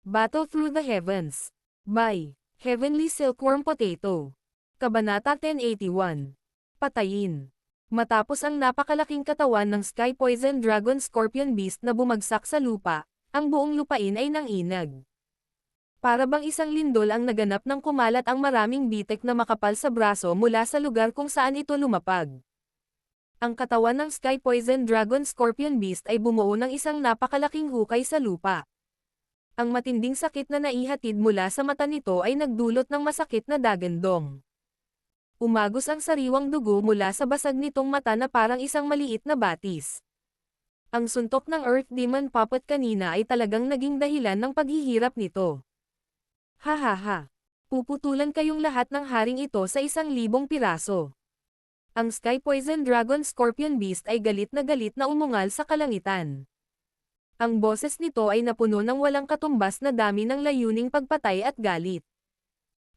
Battle Through the Heavens. By Heavenly Silkworm Potato. Kabanata 1081. Patayin. Matapos ang napakalaking katawan ng Sky Poison Dragon Scorpion Beast na bumagsak sa lupa, ang buong lupain ay nanginag. Para bang isang lindol ang naganap nang kumalat ang maraming bitek na makapal sa braso mula sa lugar kung saan ito lumapag. Ang katawan ng Sky Poison Dragon Scorpion Beast ay bumuo ng isang napakalaking hukay sa lupa. Ang matinding sakit na naihatid mula sa mata nito ay nagdulot ng masakit na dagandong. Umagos ang sariwang dugo mula sa basag nitong mata na parang isang maliit na batis. Ang suntok ng Earth Demon Puppet kanina ay talagang naging dahilan ng paghihirap nito. Hahaha. Puputulan kayong lahat ng haring ito sa 1,000 piraso. Ang Sky Poison Dragon Scorpion Beast ay galit na umungal sa kalangitan. Ang boses nito ay napuno ng walang katumbas na dami ng layuning pagpatay at galit.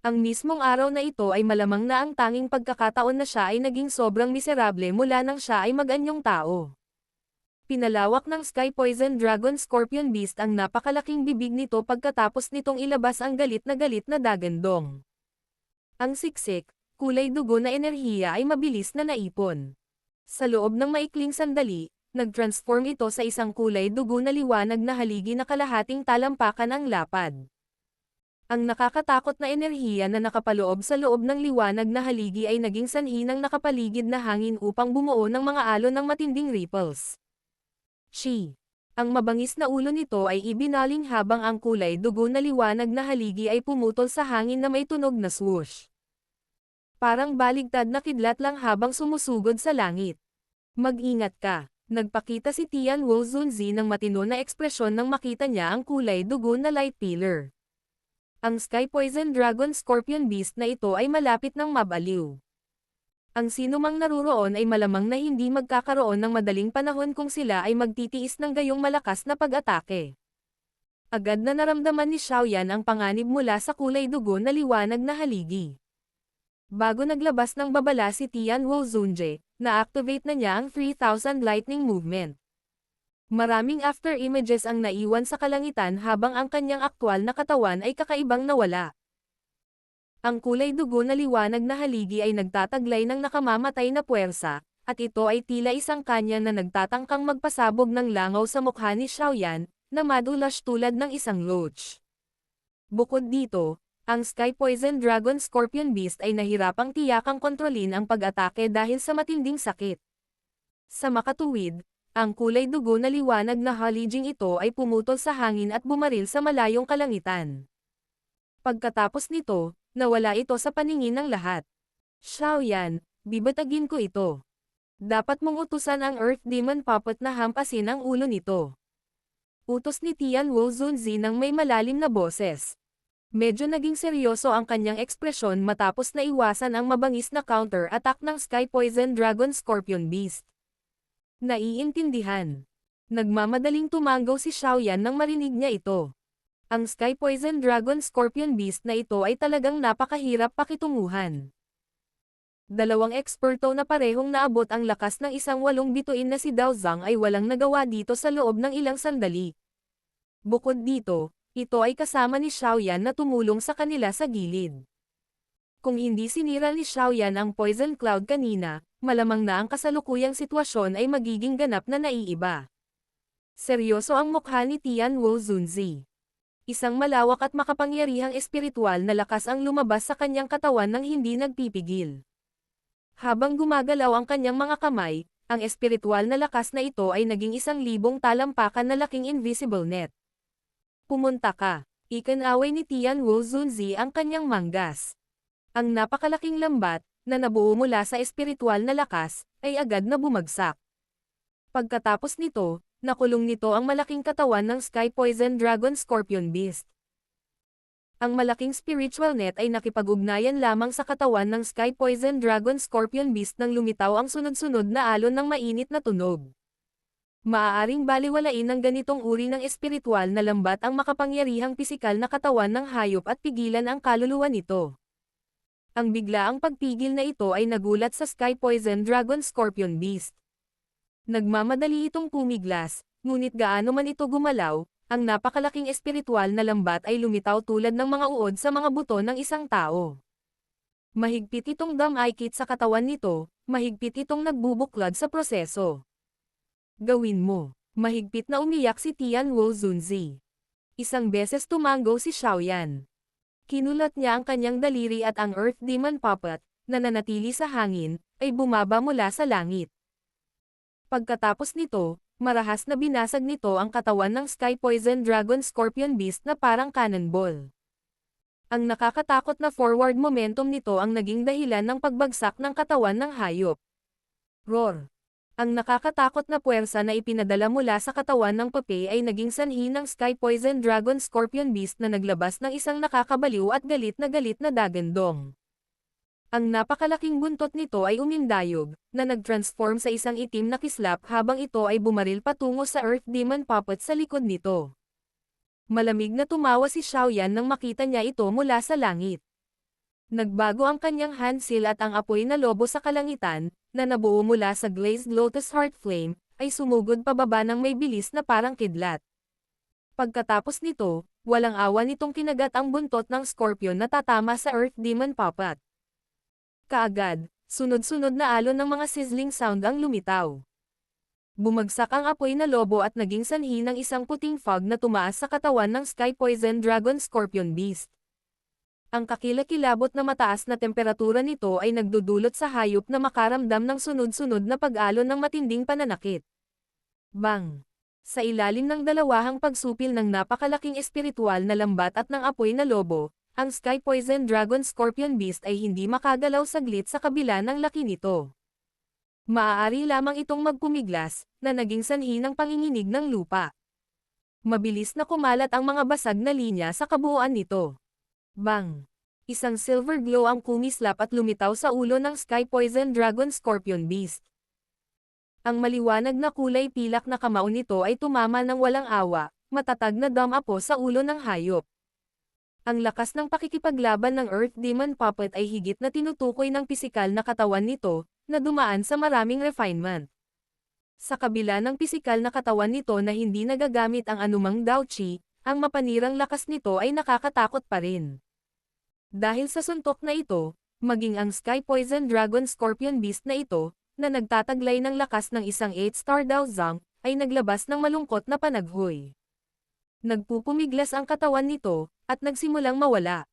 Ang mismong araw na ito ay malamang na ang tanging pagkakataon na siya ay naging sobrang miserable mula nang siya ay mag-anyong tao. Pinalawak ng Sky Poison Dragon Scorpion Beast ang napakalaking bibig nito pagkatapos nitong ilabas ang galit na dagandong. Ang siksik, kulay dugo na enerhiya ay mabilis na naipon. Sa loob ng maikling sandali, nag-transform ito sa isang kulay dugo na liwanag na haligi na kalahating talampakan ang lapad. Ang nakakatakot na enerhiya na nakapaloob sa loob ng liwanag na haligi ay naging sanhi ng nakapaligid na hangin upang bumuo ng mga alon ng matinding ripples. Ang mabangis na ulo nito ay ibinaling habang ang kulay dugo na liwanag na haligi ay pumutol sa hangin na may tunog na swoosh. Parang baligtad na kidlat lang habang sumusugod sa langit. Mag-ingat ka. Nagpakita si Tian Wu Zunzi ng matino na ekspresyon nang makita niya ang kulay dugo na light pillar. Ang Sky Poison Dragon Scorpion Beast na ito ay malapit ng mabaliw. Ang sinumang naruroon ay malamang na hindi magkakaroon ng madaling panahon kung sila ay magtitiis ng gayong malakas na pag-atake. Agad na naramdaman ni Xiaoyan ang panganib mula sa kulay dugo na liwanag na haligi. Bago naglabas ng babala si Tian Wu Zunji, na-activate na niya ang 3,000 lightning movement. Maraming after images ang naiwan sa kalangitan habang ang kanyang aktwal na katawan ay kakaibang nawala. Ang kulay dugo na liwanag na haligi ay nagtataglay ng nakamamatay na puwersa, at ito ay tila isang kanya na nagtatangkang magpasabog ng langaw sa mukha ni Xiaoyan, na madulas tulad ng isang roach. Bukod dito, ang Sky Poison Dragon Scorpion Beast ay nahirapang tiyakang kontrolin ang pag-atake dahil sa matinding sakit. Sa makatuwid, ang kulay dugo na liwanag na haliging ito ay pumutol sa hangin at bumaril sa malayong kalangitan. Pagkatapos nito, nawala ito sa paningin ng lahat. Xiaoyan, bibatagin ko ito. Dapat mong utusan ang Earth Demon Puppet na hampasin ang ulo nito. Utos ni Tian Wu Zunzi ng may malalim na boses. Medyo naging seryoso ang kanyang ekspresyon matapos na iwasan ang mabangis na counter-attack ng Sky Poison Dragon Scorpion Beast. Naiintindihan. Nagmamadaling tumanggaw si Xiaoyan nang marinig niya ito. Ang Sky Poison Dragon Scorpion Beast na ito ay talagang napakahirap pakitunguhan. Dalawang eksperto na parehong naabot ang lakas ng isang 8 bituin na si Dao Zhang ay walang nagawa dito sa loob ng ilang sandali. Bukod dito, ito ay kasama ni Xiaoyan na tumulong sa kanila sa gilid. Kung hindi sinira ni Xiaoyan ang Poison Cloud kanina, malamang na ang kasalukuyang sitwasyon ay magiging ganap na naiiba. Seryoso ang mukha ni Tian Wu Zunzi. Isang malawak at makapangyarihang espiritual na lakas ang lumabas sa kanyang katawan nang hindi nagpipigil. Habang gumagalaw ang kanyang mga kamay, ang espiritual na lakas na ito ay naging 1,000 talampakan na laking invisible net. Pumunta ka. Ikanaway ni Tian Wu Zunzi ang kanyang manggas. Ang napakalaking lambat, na nabuo mula sa espiritual na lakas, ay agad na bumagsak. Pagkatapos nito, nakulong nito ang malaking katawan ng Sky Poison Dragon Scorpion Beast. Ang malaking spiritual net ay nakipag-ugnayan lamang sa katawan ng Sky Poison Dragon Scorpion Beast nang lumitaw ang sunod-sunod na alon ng mainit na tunog. Maaaring baliwalain ng ganitong uri ng espiritual na lambat ang makapangyarihang pisikal na katawan ng hayop at pigilan ang kaluluwa nito. Ang biglaang pagpigil na ito ay nagulat sa Sky Poison Dragon Scorpion Beast. Nagmamadali itong pumiglas, ngunit gaano man ito gumalaw, ang napakalaking espiritual na lambat ay lumitaw tulad ng mga uod sa mga buto ng isang tao. Mahigpit itong dam-aikit sa katawan nito, mahigpit itong nagbubuklod sa proseso. Gawin mo. Mahigpit na umiyak si Tianwu Zunzi. Isang beses tumango si Xiaoyan. Kinulat niya ang kanyang daliri at ang Earth Demon Puppet, na nanatili sa hangin, ay bumaba mula sa langit. Pagkatapos nito, marahas na binasag nito ang katawan ng Sky Poison Dragon Scorpion Beast na parang cannonball. Ang nakakatakot na forward momentum nito ang naging dahilan ng pagbagsak ng katawan ng hayop. Roar! Ang nakakatakot na puwersa na ipinadala mula sa katawan ng Pepe ay naging sanhi ng Sky Poison Dragon Scorpion Beast na naglabas ng isang nakakabaliw at galit na dagandong. Ang napakalaking buntot nito ay umindayog, na nag-transform sa isang itim na kislap habang ito ay bumaril patungo sa Earth Demon Puppet sa likod nito. Malamig na tumawa si Xiaoyan nang makita niya ito mula sa langit. Nagbago ang kanyang handsil at ang apoy na lobo sa kalangitan, na nabuo mula sa glazed lotus heart flame, ay sumugod pababa ng may bilis na parang kidlat. Pagkatapos nito, walang awa nitong kinagat ang buntot ng scorpion na tatama sa Earth Demon Puppet. Kaagad, sunod-sunod na alon ng mga sizzling sound ang lumitaw. Bumagsak ang apoy na lobo at naging sanhi ng isang puting fog na tumaas sa katawan ng Sky Poison Dragon Scorpion Beast. Ang kakilakilabot na mataas na temperatura nito ay nagdudulot sa hayop na makaramdam ng sunod-sunod na pag-alon ng matinding pananakit. Bang! Sa ilalim ng dalawahang pagsupil ng napakalaking espiritual na lambat at ng apoy na lobo, ang Sky Poison Dragon Scorpion Beast ay hindi makagalaw saglit sa kabila ng laki nito. Maaari lamang itong magpumiglas, na naging sanhi ng panginginig ng lupa. Mabilis na kumalat ang mga basag na linya sa kabuuan nito. Bang! Isang silver glow ang kumislap at lumitaw sa ulo ng Sky Poison Dragon Scorpion Beast. Ang maliwanag na kulay pilak na kamao nito ay tumama ng walang awa, matatag na dam-apo sa ulo ng hayop. Ang lakas ng pakikipaglaban ng Earth Demon Puppet ay higit na tinutukoy ng pisikal na katawan nito, na dumaan sa maraming refinement. Sa kabila ng pisikal na katawan nito na hindi nagagamit ang anumang Dao Qi, ang mapanirang lakas nito ay nakakatakot pa rin. Dahil sa suntok na ito, maging ang Sky Poison Dragon Scorpion Beast na ito, na nagtataglay ng lakas ng isang 8-star Dao Zhang, ay naglabas ng malungkot na panaghoy. Nagpupumiglas ang katawan nito, at nagsimulang mawala.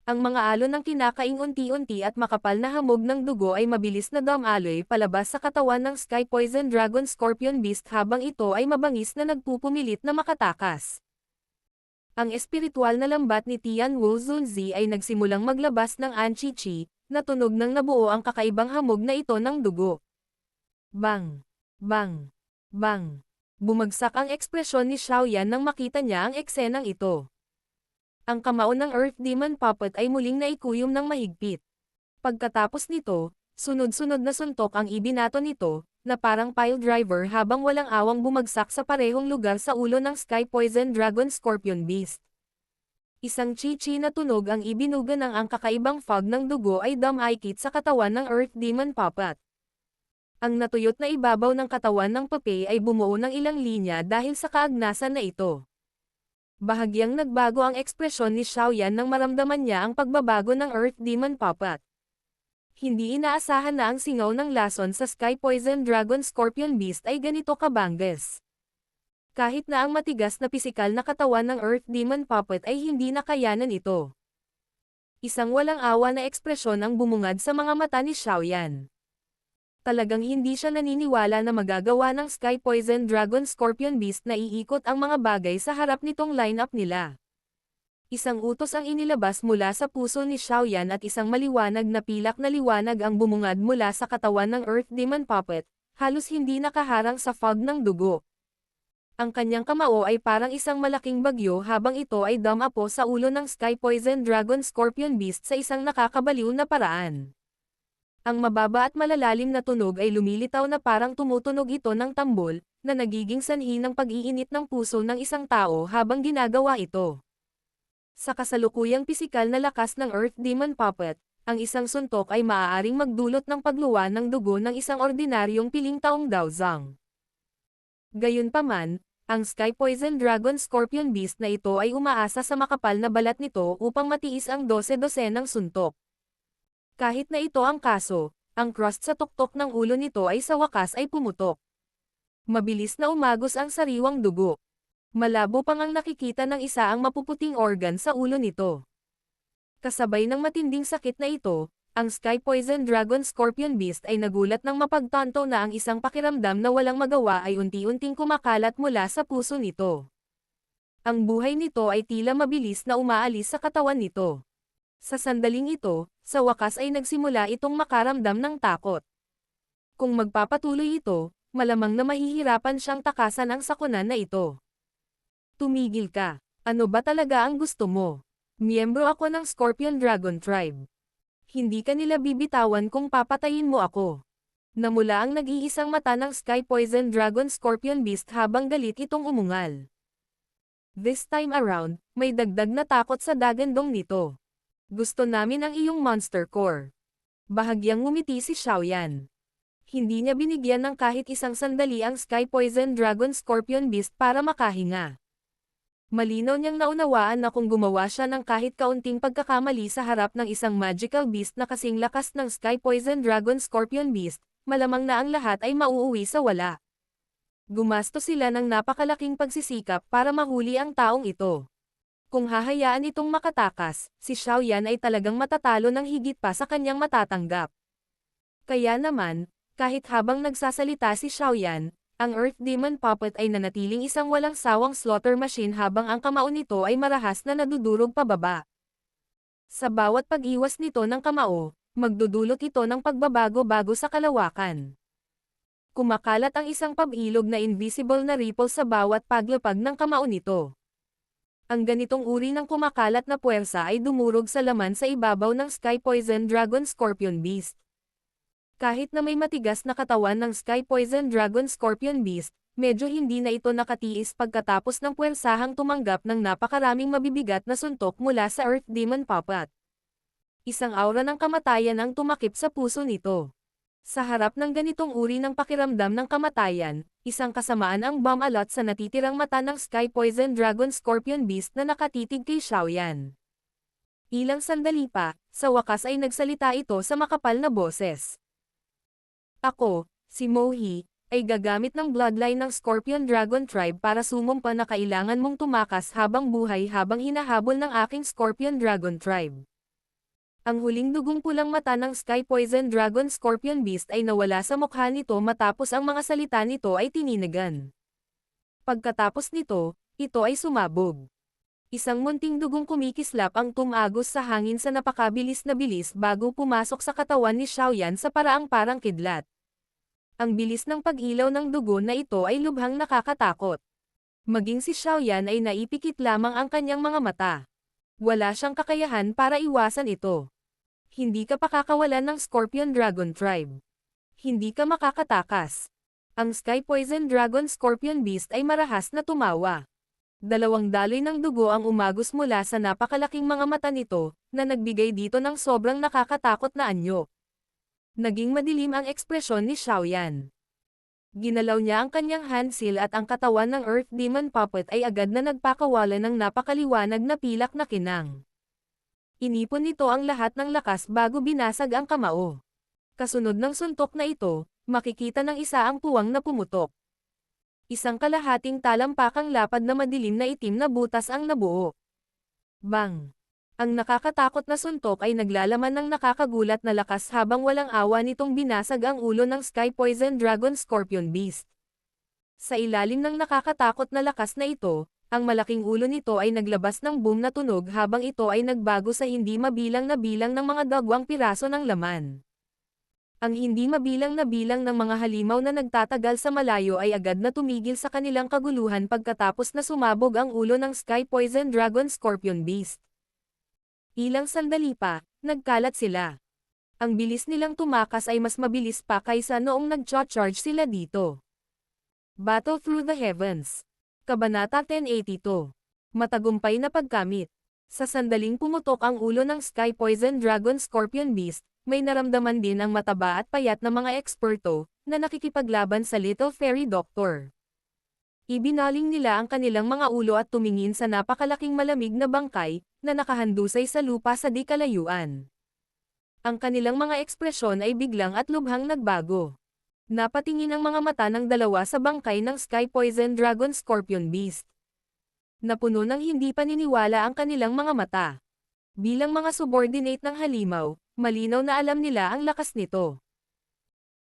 Ang mga alon ng kinakaing unti-unti at makapal na hamog ng dugo ay mabilis na dumaloy palabas sa katawan ng Sky Poison Dragon Scorpion Beast habang ito ay mabangis na nagpupumilit na makatakas. Ang espiritual na lambat ni Tianwu Zunzi ay nagsimulang maglabas ng Anqi-Chi, na tunog nang nabuo ang kakaibang hamog na ito ng dugo. Bang! Bang! Bang! Bumagsak ang ekspresyon ni Xiaoyan nang makita niya ang eksenang ito. Ang kamao ng Earth Demon Puppet ay muling naikuyom ng mahigpit. Pagkatapos nito, sunod-sunod na suntok ang ibinato nito, na parang pile driver habang walang awang bumagsak sa parehong lugar sa ulo ng Sky Poison Dragon Scorpion Beast. Isang chi-chi na tunog ang ibinuga ng ang kakaibang fog ng dugo ay dam-aikit sa katawan ng Earth Demon Puppet. Ang natuyot na ibabaw ng katawan ng Pepe ay bumuo ng ilang linya dahil sa kaagnasan na ito. Bahagyang nagbago ang ekspresyon ni Xiaoyan nang maramdaman niya ang pagbabago ng Earth Demon Puppet. Hindi inaasahan na ang singaw ng lason sa Sky Poison Dragon Scorpion Beast ay ganito kabangges. Kahit na ang matigas na pisikal na katawan ng Earth Demon Puppet ay hindi nakayanan ito. Isang walang awa na ekspresyon ang bumungad sa mga mata ni Xiaoyan. Talagang hindi siya naniniwala na magagawa ng Sky Poison Dragon Scorpion Beast na iikot ang mga bagay sa harap nitong lineup nila. Isang utos ang inilabas mula sa puso ni Xiaoyan at isang maliwanag na pilak na liwanag ang bumungad mula sa katawan ng Earth Demon Puppet, halos hindi nakaharang sa fog ng dugo. Ang kanyang kamao ay parang isang malaking bagyo habang ito ay dam-apo sa ulo ng Sky Poison Dragon Scorpion Beast sa isang nakakabaliw na paraan. Ang mababa at malalalim na tunog ay lumilitaw na parang tumutunog ito ng tambol, na nagiging sanhi ng pag-iinit ng puso ng isang tao habang ginagawa ito. Sa kasalukuyang pisikal na lakas ng Earth Demon Puppet, ang isang suntok ay maaaring magdulot ng pagluwa ng dugo ng isang ordinaryong piling taong Dao Zhang. Gayunpaman, Ang Sky Poison Dragon Scorpion Beast na ito ay umaasa sa makapal na balat nito upang matiis ang 12-12 suntok. Kahit na ito ang kaso, ang crust sa tuktok ng ulo nito ay sa wakas ay pumutok. Mabilis na umagos ang sariwang dugo. Malabo pang ang nakikita ng isa ang mapuputing organ sa ulo nito. Kasabay ng matinding sakit na ito, ang Sky Poison Dragon Scorpion Beast ay nagulat nang mapagtanto na ang isang pakiramdam na walang magawa ay unti-unting kumakalat mula sa puso nito. Ang buhay nito ay tila mabilis na umaalis sa katawan nito. Sa sandaling ito, sa wakas ay nagsimula itong makaramdam ng takot. Kung magpapatuloy ito, malamang na mahihirapan siyang takasan ang sakunan na ito. Tumigil ka. Ano ba talaga ang gusto mo? Miyembro ako ng Scorpion Dragon Tribe. Hindi ka nila bibitawan kung papatayin mo ako. Namula ang nag-iisang mata ng Sky Poison Dragon Scorpion Beast habang galit itong umungal. This time around, may dagdag na takot sa dagandong nito. Gusto namin ang iyong monster core. Bahagyang ngumiti si Xiaoyan. Hindi niya binigyan ng kahit isang sandali ang Sky Poison Dragon Scorpion Beast para makahinga. Malinaw niyang naunawaan na kung gumawa siya ng kahit kaunting pagkakamali sa harap ng isang magical beast na kasing lakas ng Sky Poison Dragon Scorpion Beast, malamang na ang lahat ay mauuwi sa wala. Gumasto sila ng napakalaking pagsisikap para mahuli ang taong ito. Kung hahayaan itong makatakas, si Xiaoyan ay talagang matatalo ng higit pa sa kanyang matatanggap. Kaya naman, kahit habang nagsasalita si Xiaoyan, ang Earth Demon Puppet ay nanatiling isang walang sawang slaughter machine habang ang kamao nito ay marahas na nadudurog pababa. Sa bawat pag-iwas nito ng kamao, magdudulot ito ng pagbabago-bago sa kalawakan. Kumakalat ang isang pabilog na invisible na ripple sa bawat paglapag ng kamao nito. Ang ganitong uri ng kumakalat na puwersa ay dumurog sa laman sa ibabaw ng Sky Poison Dragon Scorpion Beast. Kahit na may matigas na katawan ng Sky Poison Dragon Scorpion Beast, medyo hindi na ito nakatiis pagkatapos ng puwersahang tumanggap ng napakaraming mabibigat na suntok mula sa Earth Demon Puppet. Isang aura ng kamatayan ang tumakip sa puso nito. Sa harap ng ganitong uri ng pakiramdam ng kamatayan, isang kasamaan ang bumalot sa natitirang mata ng Sky Poison Dragon Scorpion Beast na nakatitig kay Xiaoyan. Ilang sandali pa, sa wakas ay nagsalita ito sa makapal na boses. Ako, si Mohi, ay gagamit ng bloodline ng Scorpion Dragon Tribe para sumumpa na kailangan mong tumakas habang buhay habang hinahabol ng aking Scorpion Dragon Tribe. Ang huling dugong pulang mata ng Sky Poison Dragon Scorpion Beast ay nawala sa mukha nito matapos ang mga salita nito ay tininagan. Pagkatapos nito, ito ay sumabog. Isang munting dugong kumikislap ang tumagos sa hangin sa napakabilis na bilis bago pumasok sa katawan ni Xiaoyan sa paraang parang kidlat. Ang bilis ng pag-ilaw ng dugo na ito ay lubhang nakakatakot. Maging si Xiaoyan ay naipikit lamang ang kanyang mga mata. Wala siyang kakayahan para iwasan ito. Hindi ka pakakawalan ng Scorpion Dragon Tribe. Hindi ka makakatakas. Ang Sky Poison Dragon Scorpion Beast ay marahas na tumawa. Dalawang daloy ng dugo ang umagos mula sa napakalaking mga mata nito, na nagbigay dito ng sobrang nakakatakot na anyo. Naging madilim ang ekspresyon ni Xiaoyan. Ginalaw niya ang kanyang handsil at ang katawan ng Earth Demon Puppet ay agad na nagpakawala ng napakaliwanag na pilak na kinang. Inipon nito ang lahat ng lakas bago binasag ang kamao. Kasunod ng suntok na ito, makikita ng isa ang puwang na pumutok. Isang kalahating talampakang lapad na madilim na itim na butas ang nabuo. Bang! Ang nakakatakot na suntok ay naglalaman ng nakakagulat na lakas habang walang awa nitong binasag ang ulo ng Sky Poison Dragon Scorpion Beast. Sa ilalim ng nakakatakot na lakas na ito, ang malaking ulo nito ay naglabas ng boom na tunog habang ito ay nagbago sa hindi mabilang na bilang ng mga dagwang piraso ng laman. Ang hindi mabilang na bilang ng mga halimaw na nagtatagal sa malayo ay agad na tumigil sa kanilang kaguluhan pagkatapos na sumabog ang ulo ng Sky Poison Dragon Scorpion Beast. Ilang sandali pa, nagkalat sila. Ang bilis nilang tumakas ay mas mabilis pa kaysa noong nag-charge sila dito. Battle Through the Heavens. Kabanata 1082. Matagumpay na pagkamit. Sa sandaling pumutok ang ulo ng Sky Poison Dragon Scorpion Beast, may naramdaman din ang mataba at payat na mga eksperto, na nakikipaglaban sa Little Fairy Doctor. Ibinaling nila ang kanilang mga ulo at tumingin sa napakalaking malamig na bangkay, na nakahandusay sa lupa sa di kalayuan. Ang kanilang mga ekspresyon ay biglang at lubhang nagbago. Napatingin ang mga mata ng dalawa sa bangkay ng Sky Poison Dragon Scorpion Beast. Napuno ng hindi paniniwala ang kanilang mga mata. Bilang mga subordinate ng halimaw, malinaw na alam nila ang lakas nito.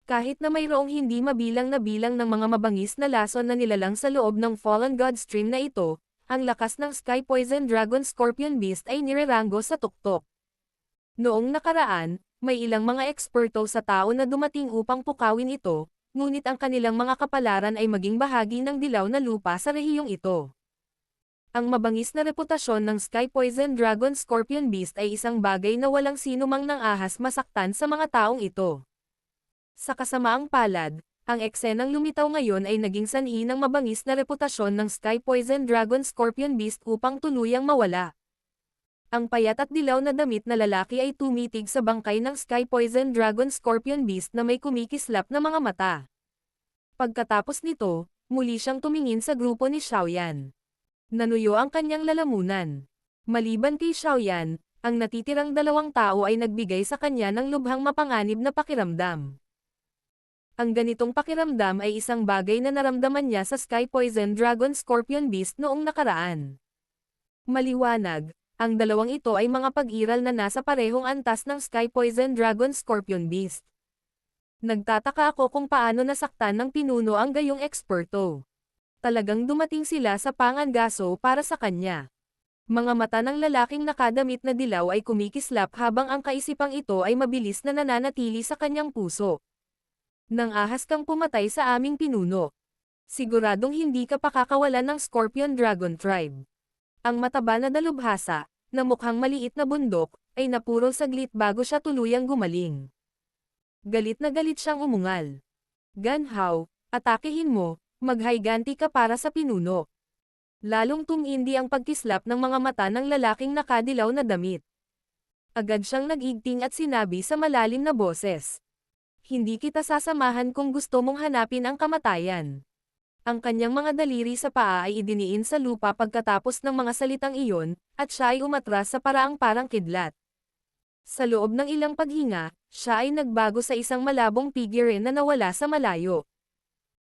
Kahit na mayroong hindi mabilang na bilang ng mga mabangis na lason na nilalang sa loob ng Fallen God Stream na ito, ang lakas ng Sky Poison Dragon Scorpion Beast ay nireranggo sa tuktok. Noong nakaraan, may ilang mga eksperto sa tao na dumating upang pukawin ito, ngunit ang kanilang mga kapalaran ay maging bahagi ng dilaw na lupa sa rehiyong ito. Ang mabangis na reputasyon ng Sky Poison Dragon Scorpion Beast ay isang bagay na walang sinumang nang ahas masaktan sa mga taong ito. Sa kasamaang palad, ang eksenang lumitaw ngayon ay naging sanhi ng mabangis na reputasyon ng Sky Poison Dragon Scorpion Beast upang tuluyang mawala. Ang payat at dilaw na damit na lalaki ay tumitig sa bangkay ng Sky Poison Dragon Scorpion Beast na may kumikislap na mga mata. Pagkatapos nito, muli siyang tumingin sa grupo ni Xiaoyan. Nanuyo ang kanyang lalamunan. Maliban kay Xiaoyan, ang natitirang dalawang tao ay nagbigay sa kanya ng lubhang mapanganib na pakiramdam. Ang ganitong pakiramdam ay isang bagay na naramdaman niya sa Sky Poison Dragon Scorpion Beast noong nakaraan. Maliwanag, ang dalawang ito ay mga pag-iral na nasa parehong antas ng Sky Poison Dragon Scorpion Beast. Nagtataka ako kung paano nasaktan ng pinuno ang gayong eksperto. Talagang dumating sila sa pangangaso para sa kanya. Mga mata ng lalaking nakadamit na dilaw ay kumikislap habang ang kaisipang ito ay mabilis na nananatili sa kanyang puso. Nang ahas kang pumatay sa aming pinuno. Siguradong hindi ka pakakawalan ng Scorpion Dragon Tribe. Ang mataba na dalubhasa, na mukhang maliit na bundok, ay napurol saglit bago siya tuluyang gumaling. Galit na galit siyang umungal. Ganhaw, atakehin mo, maghayganti ka para sa pinuno. Lalong tumindi ang pagkislap ng mga mata ng lalaking nakadilaw na damit. Agad siyang nag-igting at sinabi sa malalim na boses. Hindi kita sasamahan kung gusto mong hanapin ang kamatayan. Ang kanyang mga daliri sa paa ay idiniin sa lupa pagkatapos ng mga salitang iyon, at siya ay umatras sa paraang parang kidlat. Sa loob ng ilang paghinga, siya ay nagbago sa isang malabong figure na nawala sa malayo.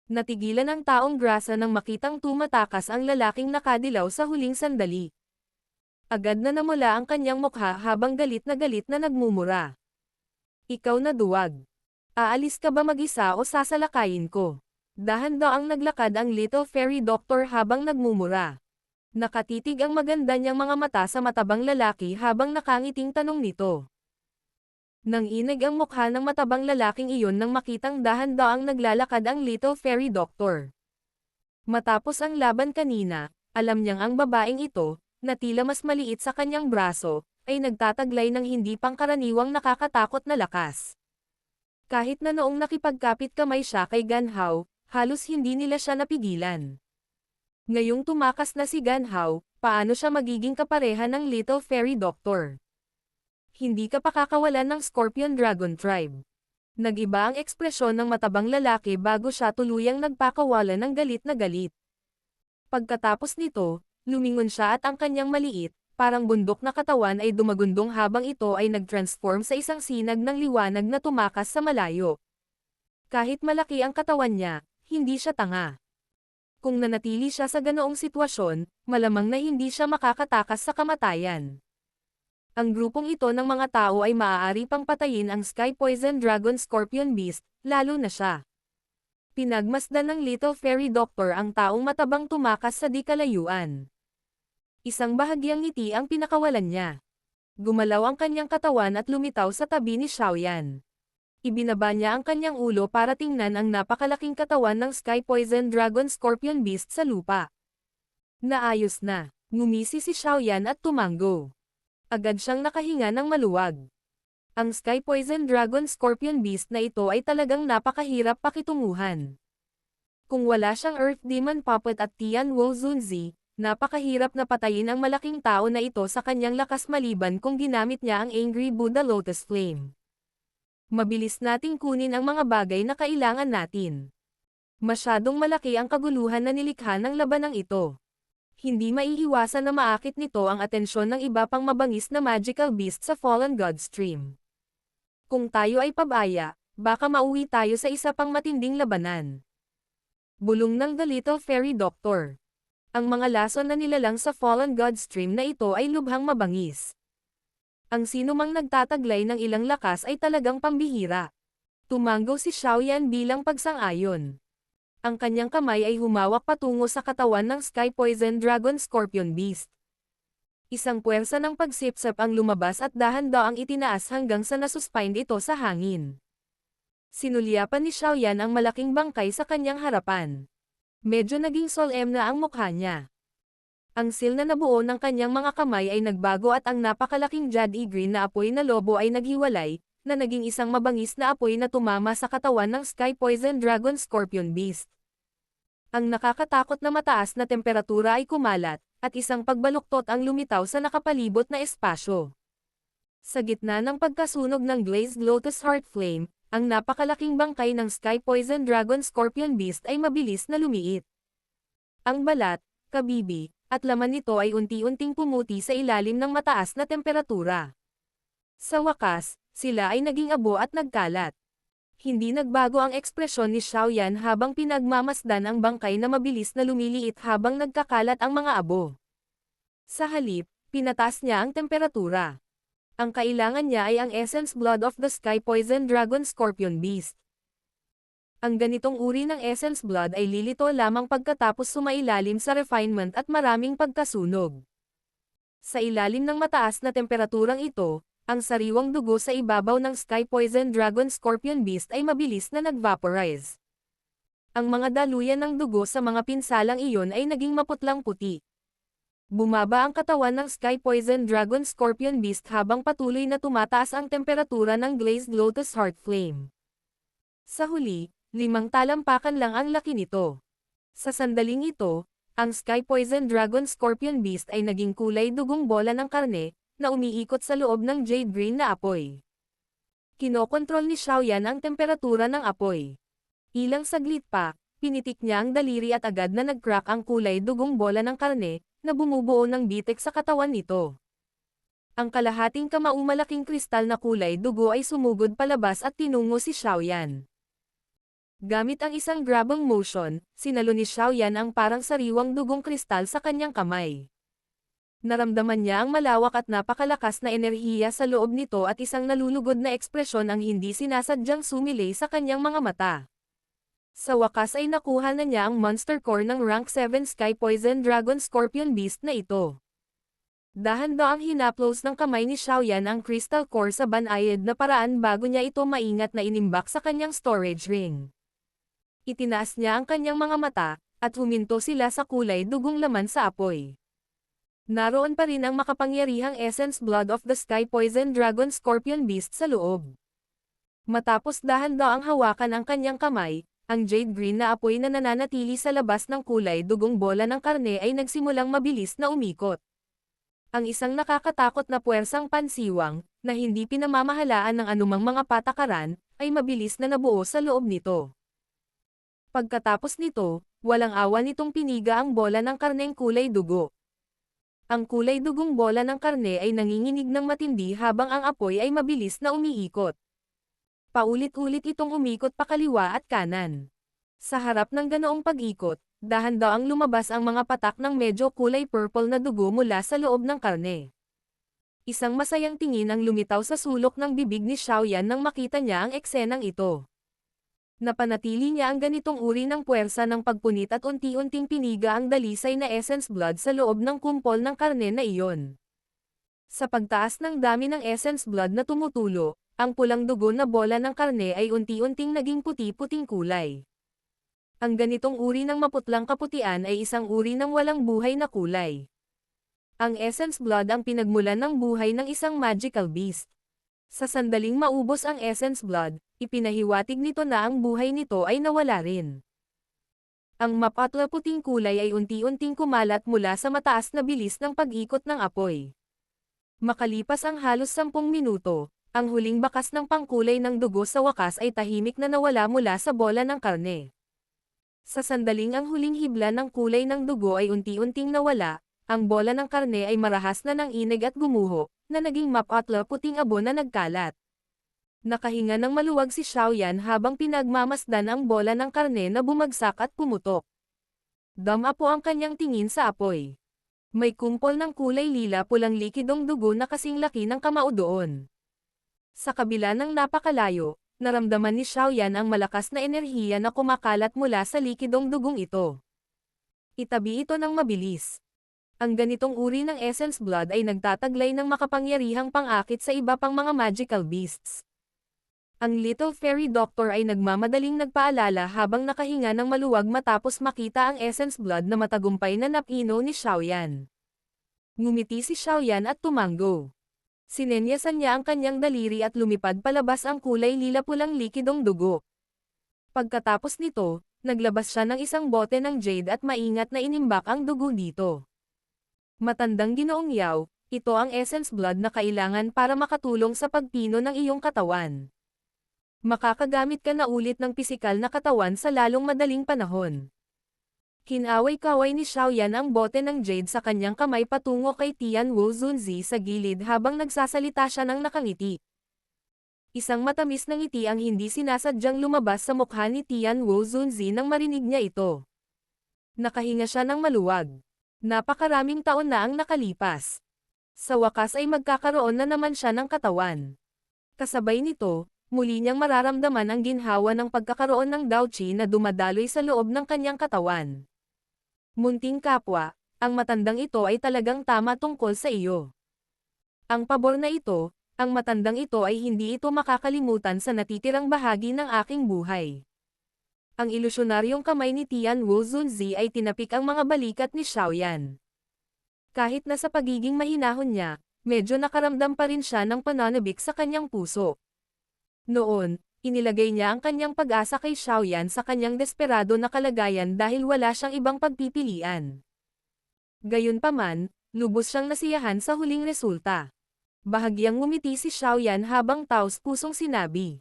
Natigilan ang taong grasa nang makitang tumatakas ang lalaking nakadilaw sa huling sandali. Agad na namula ang kanyang mukha habang galit na nagmumura. Ikaw na duwag. Aalis ka ba mag-isa o sasalakayin ko? Dahan-daang naglakad ang Little Fairy Doctor habang nagmumura. Nakatitig ang maganda niyang mga mata sa matabang lalaki habang nakangiting tanong nito. Nang inig ang mukha ng matabang lalaking iyon nang makitang dahan-daang naglalakad ang Little Fairy Doctor. Matapos ang laban kanina, alam niyang ang babaeng ito, na tila mas maliit sa kanyang braso, ay nagtataglay ng hindi pangkaraniwang nakakatakot na lakas. Kahit na noong nakipagkapit kamay siya kay Ganhaw, halos hindi nila siya napigilan. Ngayong tumakas na si Ganhaw, paano siya magiging kapareha ng Little Fairy Doctor? Hindi ka pakakawalan ng Scorpion Dragon Tribe. Nag-iba ang ekspresyon ng matabang lalaki bago siya tuluyang nagpakawala ng galit na galit. Pagkatapos nito, lumingon siya at ang kanyang maliit, parang bundok na katawan ay dumagundong habang ito ay nag-transform sa isang sinag ng liwanag na tumakas sa malayo. Kahit malaki ang katawan niya, hindi siya tanga. Kung nanatili siya sa ganoong sitwasyon, malamang na hindi siya makakatakas sa kamatayan. Ang grupong ito ng mga tao ay maaari pang patayin ang Sky Poison Dragon Scorpion Beast, lalo na siya. Pinagmasdan ng Little Fairy Doctor ang taong matabang tumakas sa di kalayuan. Isang bahagyang ngiti ang pinakawalan niya. Gumalaw ang kanyang katawan at lumitaw sa tabi ni Xiaoyan. Ibinaba niya ang kanyang ulo para tingnan ang napakalaking katawan ng Sky Poison Dragon Scorpion Beast sa lupa. Naayos na, ngumisi si Xiaoyan at tumango. Agad siyang nakahinga ng maluwag. Ang Sky Poison Dragon Scorpion Beast na ito ay talagang napakahirap pakitunguhan. Kung wala siyang Earth Demon Puppet at Tian Wu Zunzi, napakahirap na patayin ang malaking tao na ito sa kanyang lakas maliban kung ginamit niya ang Angry Buddha Lotus Flame. Mabilis nating kunin ang mga bagay na kailangan natin. Masyadong malaki ang kaguluhan na nilikha ng labanang ito. Hindi maiiwasan na maakit nito ang atensyon ng iba pang mabangis na magical beast sa Fallen God Stream. Kung tayo ay pabaya, baka mauwi tayo sa isa pang matinding labanan. Bulong ng The Little Fairy Doctor. Ang mga lason na nilalang sa Fallen God Stream na ito ay lubhang mabangis. Ang sinumang nagtataglay ng ilang lakas ay talagang pambihira. Tumango si Xiaoyan bilang pagsang-ayon. Ang kanyang kamay ay humawak patungo sa katawan ng Sky Poison Dragon Scorpion Beast. Isang puwersa ng pagsipsap ang lumabas at dahan-daang itinaas hanggang sa nasuspine ito sa hangin. Sinulyapan ni Xiaoyan ang malaking bangkay sa kanyang harapan. Medyo naging solemn na ang mukha niya. Ang seal na nabuo ng kanyang mga kamay ay nagbago at ang napakalaking jade green na apoy na lobo ay naghiwalay, na naging isang mabangis na apoy na tumama sa katawan ng Sky Poison Dragon Scorpion Beast. Ang nakakatakot na mataas na temperatura ay kumalat, at isang pagbaluktot ang lumitaw sa nakapalibot na espasyo. Sa gitna ng pagkasunog ng Glazed Lotus Heart Flame, ang napakalaking bangkay ng Sky Poison Dragon Scorpion Beast ay mabilis na lumiit. Ang balat, kabibi, at laman nito ay unti-unting pumuti sa ilalim ng mataas na temperatura. Sa wakas, sila ay naging abo at nagkalat. Hindi nagbago ang ekspresyon ni Xiaoyan habang pinagmamasdan ang bangkay na mabilis na lumiliit habang nagkakalat ang mga abo. Sa halip, pinataas niya ang temperatura. Ang kailangan niya ay ang Essence Blood of the Sky Poison Dragon Scorpion Beast. Ang ganitong uri ng Essence Blood ay lilito lamang pagkatapos sumailalim sa refinement at maraming pagkasunog. Sa ilalim ng mataas na temperaturang ito, ang sariwang dugo sa ibabaw ng Sky Poison Dragon Scorpion Beast ay mabilis na nag-vaporize. Ang mga daluyan ng dugo sa mga pinsalang iyon ay naging maputlang puti. Bumaba ang katawan ng Sky Poison Dragon Scorpion Beast habang patuloy na tumataas ang temperatura ng Glazed Lotus Heart Flame. Sa huli, 5 talampakan lang ang laki nito. Sa sandaling ito, ang Sky Poison Dragon Scorpion Beast ay naging kulay dugong bola ng karne, na umiikot sa loob ng jade green na apoy. Kinokontrol ni Xiaoyan ang temperatura ng apoy. Ilang saglit pa, pinitik niya ang daliri at agad na nag-crack ang kulay dugong bola ng karne, na bumubuo ng bitek sa katawan nito. Ang kalahating kamaumalaking kristal na kulay dugo ay sumugod palabas at tinungo si Xiaoyan. Gamit ang isang grabang motion, sinalo ni Xiaoyan ang parang sariwang dugong kristal sa kanyang kamay. Naramdaman niya ang malawak at napakalakas na enerhiya sa loob nito at isang nalulugod na ekspresyon ang hindi sinasadyang sumilay sa kanyang mga mata. Sa wakas ay nakuha na niya ang Monster Core ng Rank 7 Sky Poison Dragon Scorpion Beast na ito. Dahan-daang hinaplos ng kamay ni Xiaoyan ang Crystal Core sa banayad na paraan bago niya ito maingat na inimbak sa kanyang storage ring. Itinaas niya ang kanyang mga mata, at huminto sila sa kulay dugong laman sa apoy. Naroon pa rin ang makapangyarihang Essence Blood of the Sky Poison Dragon Scorpion Beast sa loob. Matapos dahan-daang hawakan ang kanyang kamay, ang jade green na apoy na nananatili sa labas ng kulay dugong bola ng karne ay nagsimulang mabilis na umikot. Ang isang nakakatakot na puwersang pansiwang, na hindi pinamamahalaan ng anumang mga patakaran, ay mabilis na nabuo sa loob nito. Pagkatapos nito, walang awa nitong piniga ang bola ng karneng kulay dugo. Ang kulay dugong bola ng karne ay nanginginig ng matindi habang ang apoy ay mabilis na umiikot. Paulit-ulit itong umikot pakaliwa at kanan. Sa harap ng ganoong pag-ikot, dahan-daang lumabas ang mga patak ng medyo kulay purple na dugo mula sa loob ng karne. Isang masayang tingin ang lumitaw sa sulok ng bibig ni Xiaoyan nang makita niya ang eksenang ito. Napanatili niya ang ganitong uri ng puwersa ng pagpunit at unti-unting piniga ang dalisay na Essence Blood sa loob ng kumpol ng karne na iyon. Sa pagtaas ng dami ng Essence Blood na tumutulo, ang pulang dugo na bola ng karne ay unti-unting naging puti-puting kulay. Ang ganitong uri ng maputlang kaputian ay isang uri ng walang buhay na kulay. Ang Essence Blood ang pinagmulan ng buhay ng isang magical beast. Sa sandaling maubos ang Essence Blood, ipinahiwatig nito na ang buhay nito ay nawala rin. Ang mapatla-puting kulay ay unti-unting kumalat mula sa mataas na bilis ng pag-ikot ng apoy. Makalipas ang halos 10 minuto, ang huling bakas ng pangkulay ng dugo sa wakas ay tahimik na nawala mula sa bola ng karne. Sa sandaling ang huling hibla ng kulay ng dugo ay unti-unting nawala, ang bola ng karne ay marahas na ng inig at gumuho, na naging mapatla puting abo na nagkalat. Nakahinga ng maluwag si Xiaoyan habang pinagmamasdan ang bola ng karne na bumagsak at pumutok. Dama po ang kanyang tingin sa apoy. May kumpol ng kulay lila pulang likidong dugo na kasing laki ng kamao doon. Sa kabila ng napakalayo, naramdaman ni Xiaoyan ang malakas na enerhiya na kumakalat mula sa likidong dugong ito. Itabi ito ng mabilis. Ang ganitong uri ng essence blood ay nagtataglay ng makapangyarihang pang-akit sa iba pang mga magical beasts. Ang Little Fairy Doctor ay nagmamadaling nagpaalala habang nakahinga ng maluwag matapos makita ang essence blood na matagumpay na napino ni Xiaoyan. Ngumiti si Xiaoyan at tumango. Sinenyasan niya ang kanyang daliri at lumipad palabas ang kulay lila pulang likidong dugo. Pagkatapos nito, naglabas siya ng isang bote ng jade at maingat na inimbak ang dugo dito. Matandang Ginoong Yao, ito ang essence blood na kailangan para makatulong sa pagpino ng iyong katawan. Makakagamit ka na ulit ng pisikal na katawan sa lalong madaling panahon. Kinaway-kaway ni Xiaoyan ang bote ng jade sa kanyang kamay patungo kay Tianwu Zunzi sa gilid habang nagsasalita siya ng nakangiti. Isang matamis na ngiti ang hindi sinasadyang lumabas sa mukha ni Tianwu Zunzi nang marinig niya ito. Nakahinga siya ng maluwag. Napakaraming taon na ang nakalipas. Sa wakas ay magkakaroon na naman siya ng katawan. Kasabay nito, muli niyang mararamdaman ang ginhawa ng pagkakaroon ng Daoqi na dumadaloy sa loob ng kanyang katawan. Munting kapwa, ang matandang ito ay talagang tama tungkol sa iyo. Ang pabor na ito, ang matandang ito ay hindi ito makakalimutan sa natitirang bahagi ng aking buhay. Ang ilusyonaryong kamay ni Tianwu Zunzi ay tinapik ang mga balikat ni Xiaoyan. Kahit na sa pagiging mahinahon niya, medyo nakaramdam pa rin siya ng pananabik sa kanyang puso. Noon, inilagay niya ang kanyang pag-asa kay Xiaoyan sa kanyang desperado na kalagayan dahil wala siyang ibang pagpipilian. Gayunpaman, lubos siyang nasiyahan sa huling resulta. Bahagyang ngumiti si Xiaoyan habang taos-pusong sinabi.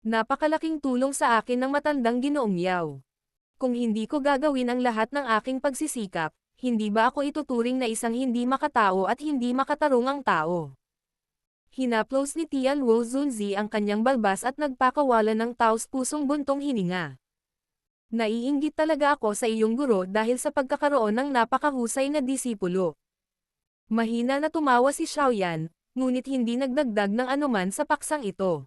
Napakalaking tulong sa akin ng matandang Ginoong Yao. Kung hindi ko gagawin ang lahat ng aking pagsisikap, hindi ba ako ituturing na isang hindi makatao at hindi makatarung ang tao? Hinaplos ni Tianwu Zunzi ang kanyang balbas at nagpakawala ng taos-pusong buntong hininga. Naiinggit talaga ako sa iyong guro dahil sa pagkakaroon ng napakahusay na disipulo. Mahina na tumawa si Xiaoyan, ngunit hindi nagdagdag ng anuman sa paksang ito.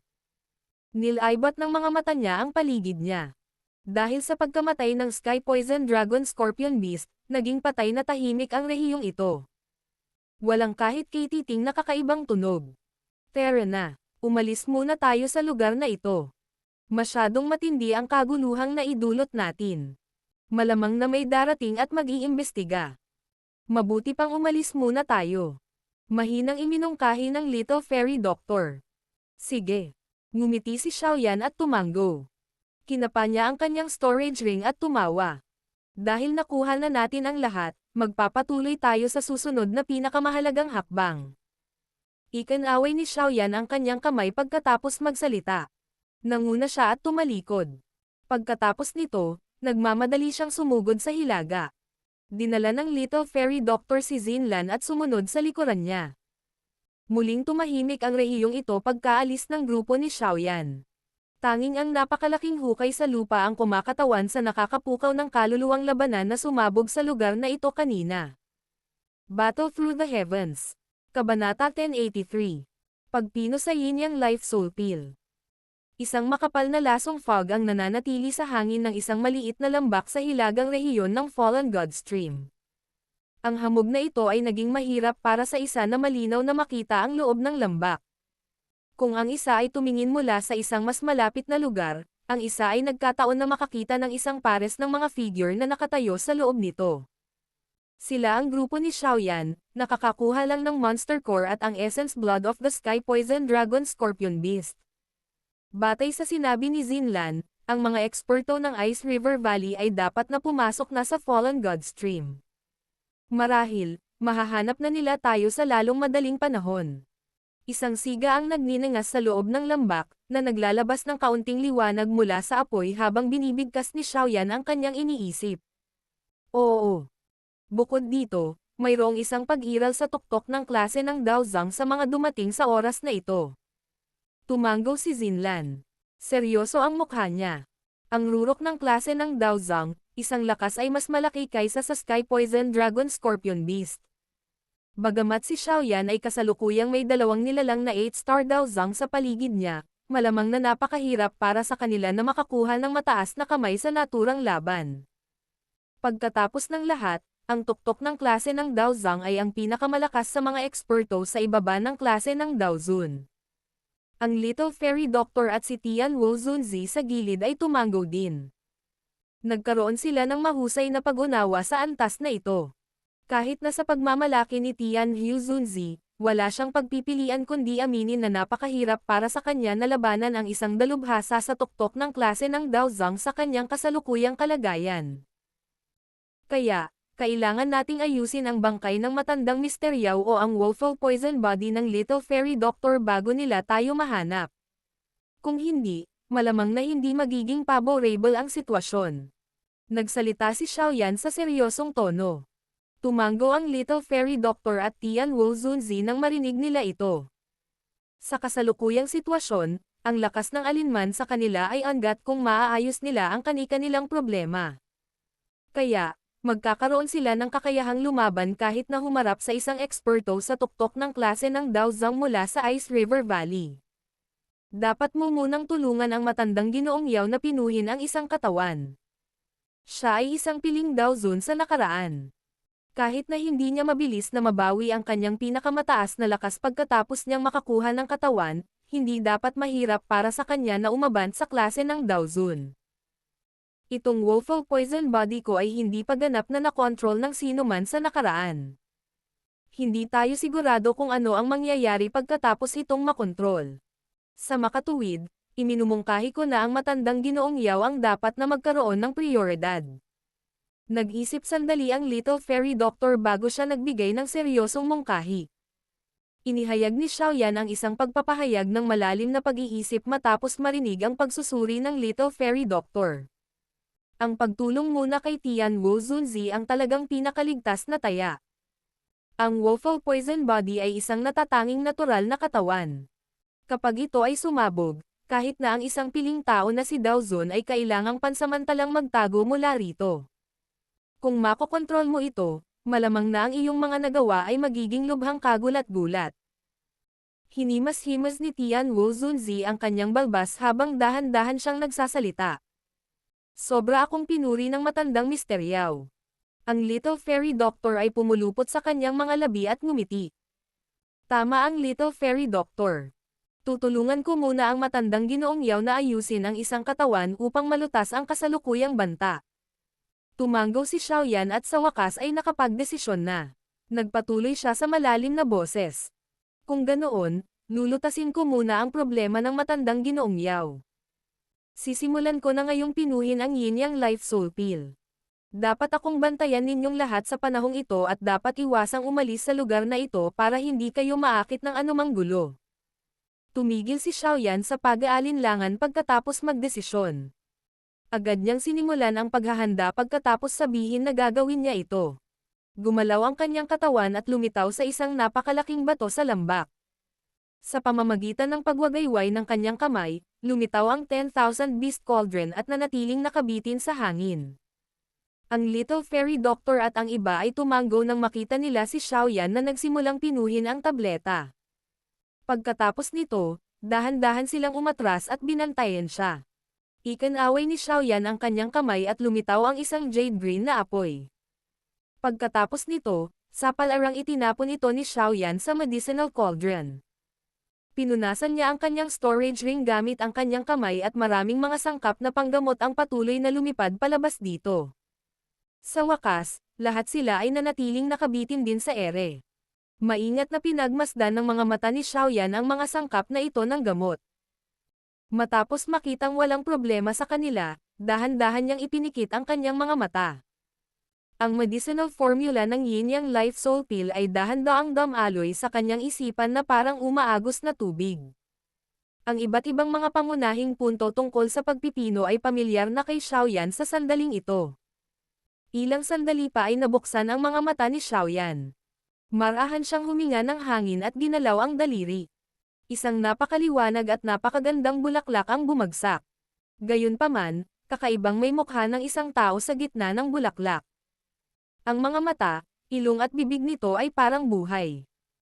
Nilaibat ng mga mata niya ang paligid niya. Dahil sa pagkamatay ng Sky Poison Dragon Scorpion Beast, naging patay na tahimik ang rehiyong ito. Walang kahit kititing na kakaibang tunog. Tara na, umalis muna tayo sa lugar na ito. Masyadong matindi ang kaguluhang naidulot natin. Malamang na may darating at mag-iimbestiga. Mabuti pang umalis muna tayo. Mahinang iminungkahi ng Little Fairy Doctor. Sige. Ngumiti si Xiaoyan at tumango. Kinapa niya ang kanyang storage ring at tumawa. Dahil nakuha na natin ang lahat, magpapatuloy tayo sa susunod na pinakamahalagang hakbang. Ikinaway ni Xiaoyan ang kanyang kamay pagkatapos magsalita. Nanguna siya at tumalikod. Pagkatapos nito, nagmamadali siyang sumugod sa hilaga. Dinala ng Little Fairy Doctor si Xinlan at sumunod sa likuran niya. Muling tumahimik ang rehiyong ito pagkaalis ng grupo ni Xiaoyan. Tanging ang napakalaking hukay sa lupa ang kumakatawan sa nakakapukaw ng kaluluwang labanan na sumabog sa lugar na ito kanina. Battle Through the Heavens. Kabanata 1083. Pagpino sa Yin-Yang Life Soul Pill. Isang makapal na lasong fog ang nananatili sa hangin ng isang maliit na lambak sa hilagang rehiyon ng Fallen God Stream. Ang hamog na ito ay naging mahirap para sa isa na malinaw na makita ang loob ng lambak. Kung ang isa ay tumingin mula sa isang mas malapit na lugar, ang isa ay nagkataon na makakita ng isang pares ng mga figure na nakatayo sa loob nito. Sila ang grupo ni Xiaoyan, nakakakuha lang ng Monster Core at ang Essence Blood of the Sky Poison Dragon Scorpion Beast. Batay sa sinabi ni Xinlan, ang mga eksperto ng Ice River Valley ay dapat na pumasok na sa Fallen God Stream. Marahil, mahahanap na nila tayo sa lalong madaling panahon. Isang siga ang nagninangas sa loob ng lambak, na naglalabas ng kaunting liwanag mula sa apoy habang binibigkas ni Xiaoyan ang kanyang iniisip. Oo. Bukod dito, mayroong isang pag-iral sa tuktok ng klase ng Daozang sa mga dumating sa oras na ito. Tumanggo si Zinlan. Seryoso ang mukha niya. Ang rurok ng klase ng Daozang, isang lakas ay mas malaki kaysa sa Sky Poison Dragon Scorpion Beast. Bagamat si Xiaoyan ay kasalukuyang may dalawang nilalang na 8-star Daozang sa paligid niya, malamang na napakahirap para sa kanila na makakuha ng mataas na kamay sa naturang laban. Pagkatapos ng lahat, ang tuktok ng klase ng Daozang ay ang pinakamalakas sa mga eksperto sa ibaba ng klase ng Daozun. Ang Little Fairy Doctor at si Tian Wuzunzi sa gilid ay tumanggo din. Nagkaroon sila ng mahusay na pag-unawa sa antas na ito. Kahit na sa pagmamalaki ni Tian Wuzunzi, wala siyang pagpipilian kundi aminin na napakahirap para sa kanya na labanan ang isang dalubhasa sa tuktok ng klase ng Daozang sa kanyang kasalukuyang kalagayan. Kaya, kailangan nating ayusin ang bangkay ng matandang misteryaw o ang woeful poison body ng Little Fairy Doctor bago nila tayo mahanap. Kung hindi, malamang na hindi magiging favorable ang sitwasyon. Nagsalita si Xiaoyan sa seryosong tono. Tumanggo ang Little Fairy Doctor at Tian Wuzunzi nang marinig nila ito. Sa kasalukuyang sitwasyon, ang lakas ng alinman sa kanila ay anggat kung maaayos nila ang kani-kanilang problema. Kaya, magkakaroon sila ng kakayahang lumaban kahit na humarap sa isang eksperto sa tuktok ng klase ng Daozang mula sa Ice River Valley. Dapat mo munang tulungan ang matandang Ginoong Yao na pinuhin ang isang katawan. Siya ay isang piling Daozun sa nakaraan. Kahit na hindi niya mabilis na mabawi ang kanyang pinakamataas na lakas pagkatapos niyang makakuha ng katawan, hindi dapat mahirap para sa kanya na umaban sa klase ng Daozun. Itong woeful poison body ko ay hindi pa ganap na nakontrol ng sino man sa nakaraan. Hindi tayo sigurado kung ano ang mangyayari pagkatapos itong makontrol. Sa makatuwid, iminumungkahi ko na ang matandang Ginoong Yao ang dapat na magkaroon ng prioridad. Nag-isip sandali ang Little Fairy Doctor bago siya nagbigay ng seryosong mungkahi. Inihayag ni Xiaoyan ang isang pagpapahayag ng malalim na pag-iisip matapos marinig ang pagsusuri ng Little Fairy Doctor. Ang pagtulong muna kay Tian Wuzunzi ang talagang pinakaligtas na taya. Ang woeful poison body ay isang natatanging natural na katawan. Kapag ito ay sumabog, kahit na ang isang piling tao na si Daozun ay kailangang pansamantalang magtago mula rito. Kung makokontrol mo ito, malamang na ang iyong mga nagawa ay magiging lubhang kagulat-gulat. Hinimas-himas ni Tian Wuzunzi ang kanyang balbas habang dahan-dahan siyang nagsasalita. Sobra akong pinuri ng matandang misteryaw. Ang Little Fairy Doctor ay pumulupot sa kanyang mga labi at ngumiti. Tama ang Little Fairy Doctor. Tutulungan ko muna ang matandang Ginoong Yao na ayusin ang isang katawan upang malutas ang kasalukuyang banta. Tumanggo si Xiaoyan at sa wakas ay nakapagdesisyon na. Nagpatuloy siya sa malalim na boses. Kung ganoon, lulutasin ko muna ang problema ng matandang Ginoong Yao. Sisimulan ko na ngayong pinuhin ang Yin Yang Life Soul Pill. Dapat akong bantayan ninyong lahat sa panahong ito at dapat iwasang umalis sa lugar na ito para hindi kayo maakit ng anumang gulo. Tumigil si Xiaoyan sa pag-aalinlangan pagkatapos magdesisyon. Agad niyang sinimulan ang paghahanda pagkatapos sabihin na gagawin niya ito. Gumalaw ang kanyang katawan at lumitaw sa isang napakalaking bato sa lambak. Sa pamamagitan ng pagwagayway ng kanyang kamay, lumitaw ang 10,000 Beast Cauldron at nanatiling nakabitin sa hangin. Ang Little Fairy Doctor at ang iba ay tumanggo nang makita nila si Xiaoyan na nagsimulang pinuhin ang tableta. Pagkatapos nito, dahan-dahan silang umatras at binantayan siya. Ikinaway ni Xiaoyan ang kanyang kamay at lumitaw ang isang jade green na apoy. Pagkatapos nito, sa palarang itinapon ito ni Xiaoyan sa medicinal cauldron. Pinunasan niya ang kanyang storage ring gamit ang kanyang kamay at maraming mga sangkap na panggamot ang patuloy na lumipad palabas dito. Sa wakas, lahat sila ay nanatiling nakabitin din sa ere. Maingat na pinagmasdan ng mga mata ni Xiaoyan ang mga sangkap na ito ng gamot. Matapos makitang walang problema sa kanila, dahan-dahan niyang ipinikit ang kanyang mga mata. Ang medicinal formula ng Yin-Yang Life Soul Pill ay dahan-daang damaloy sa kanyang isipan na parang umaagos na tubig. Ang iba't ibang mga pangunahing punto tungkol sa pagpipino ay pamilyar na kay Xiaoyan sa sandaling ito. Ilang sandali pa ay nabuksan ang mga mata ni Xiaoyan. Marahan siyang huminga ng hangin at ginalaw ang daliri. Isang napakaliwanag at napakagandang bulaklak ang bumagsak. Gayunpaman, kakaibang may mukha ng isang tao sa gitna ng bulaklak. Ang mga mata, ilong at bibig nito ay parang buhay.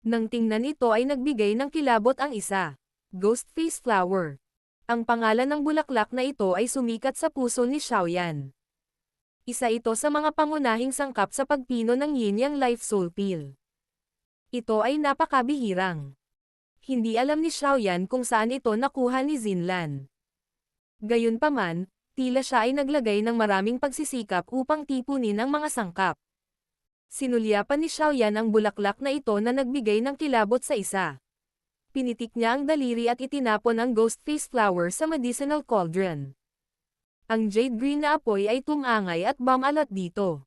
Nang tingnan ito ay nagbigay ng kilabot ang isa. Ghost Face Flower. Ang pangalan ng bulaklak na ito ay sumikat sa puso ni Xiaoyan. Isa ito sa mga pangunahing sangkap sa pagpino ng Yin-Yang Life Soul Pill. Ito ay napakabihirang. Hindi alam ni Xiaoyan kung saan ito nakuha ni Zinlan. Gayunpaman, tila siya ay naglagay ng maraming pagsisikap upang tipunin ang mga sangkap. Sinulyapan ni Xiaoyan ang bulaklak na ito na nagbigay ng kilabot sa isa. Pinitik niya ang daliri at itinapon ang Ghost Face Flower sa medicinal cauldron. Ang jade green na apoy ay tumangay at bumalat dito.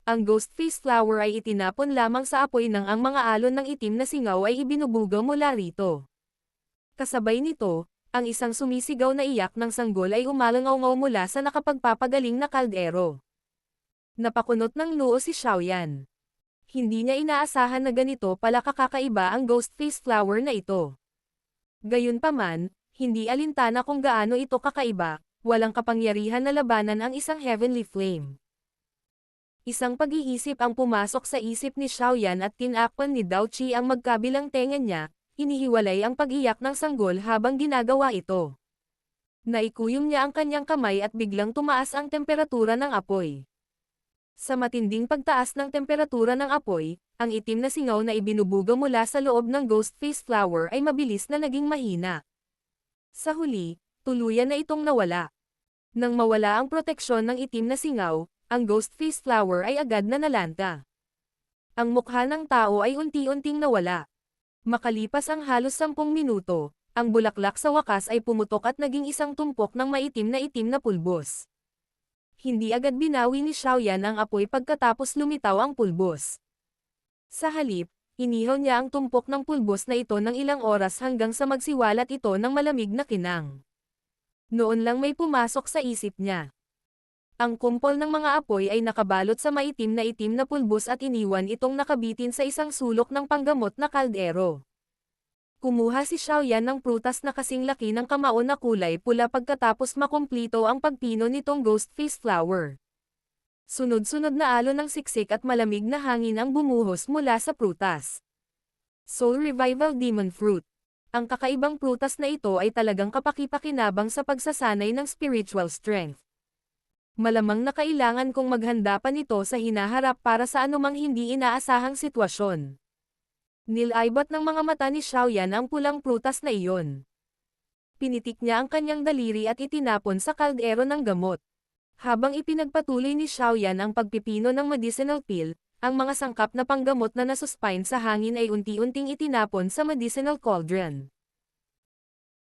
Ang Ghost Face Flower ay itinapon lamang sa apoy nang ang mga alon ng itim na singaw ay ibinubuga mula rito. Kasabay nito, ang isang sumisigaw na iyak ng sanggol ay umalangaw-ngaw mula sa nakapagpapagaling na kaldero. Napakunot ng noo si Xiaoyan. Hindi niya inaasahan na ganito pala kakaiba ang Ghost Face Flower na ito. Gayunpaman, hindi alintana kung gaano ito kakaiba, walang kapangyarihan na labanan ang isang heavenly flame. Isang pag-iisip ang pumasok sa isip ni Xiaoyan at tinakpan ni Dao Qi ang magkabilang tenga niya, hinihiwalay ang pag-iyak ng sanggol habang ginagawa ito. Naikuyom niya ang kanyang kamay at biglang tumaas ang temperatura ng apoy. Sa matinding pagtaas ng temperatura ng apoy, ang itim na singaw na ibinubuga mula sa loob ng Ghost Face Flower ay mabilis na naging mahina. Sa huli, tuluyan na itong nawala. Nang mawala ang proteksyon ng itim na singaw, ang Ghost Face Flower ay agad na nalanta. Ang mukha ng tao ay unti-unting nawala. Makalipas ang halos 10 minuto, ang bulaklak sa wakas ay pumutok at naging isang tumpok ng maitim na pulbos. Hindi agad binawi ni Xiaoyan ang apoy pagkatapos lumitaw ang pulbos. Sa halip, inihaw niya ang tumpok ng pulbos na ito ng ilang oras hanggang sa magsiwalat ito ng malamig na kinang. Noon lang may pumasok sa isip niya. Ang kumpol ng mga apoy ay nakabalot sa maitim na pulbos at iniwan itong nakabitin sa isang sulok ng panggamot na kaldero. Kumuha si Xiaoyan ng prutas na kasing laki ng kamao na kulay pula pagkatapos makumplito ang pagpino nitong Ghost Face Flower. Sunod-sunod na alon ng siksik at malamig na hangin ang bumuhos mula sa prutas. Soul Revival Demon Fruit. Ang kakaibang prutas na ito ay talagang kapaki-pakinabang sa pagsasanay ng spiritual strength. Malamang na kailangan kong maghanda pa nito sa hinaharap para sa anumang hindi inaasahang sitwasyon. Nilaibat ng mga mata ni Xiaoyan ang pulang prutas na iyon. Pinitik niya ang kanyang daliri at itinapon sa kaldero ng gamot. Habang ipinagpatuloy ni Xiaoyan ang pagpipino ng medicinal pill, ang mga sangkap na panggamot na nasuspine sa hangin ay unti-unting itinapon sa medicinal cauldron.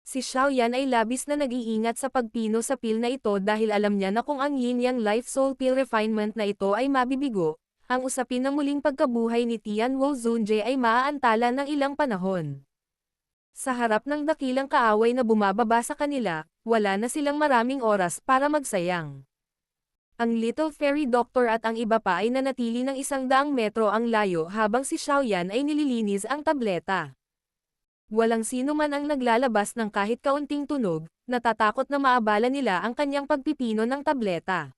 Si Xiaoyan ay labis na nag-iingat sa pagpino sa pill na ito dahil alam niya na kung ang Yin-Yang Life Soul Pill refinement na ito ay mabibigo, ang usapin ng muling pagkabuhay ni Tianwu Zunje ay maaantala ng ilang panahon. Sa harap ng dakilang kaaway na bumababa sa kanila, wala na silang maraming oras para magsayang. Ang Little Fairy Doctor at ang iba pa ay nanatili ng 100 metro ang layo habang si Xiaoyan ay nililinis ang tableta. Walang sino man ang naglalabas ng kahit kaunting tunog, natatakot na maabala nila ang kanyang pagpipino ng tableta.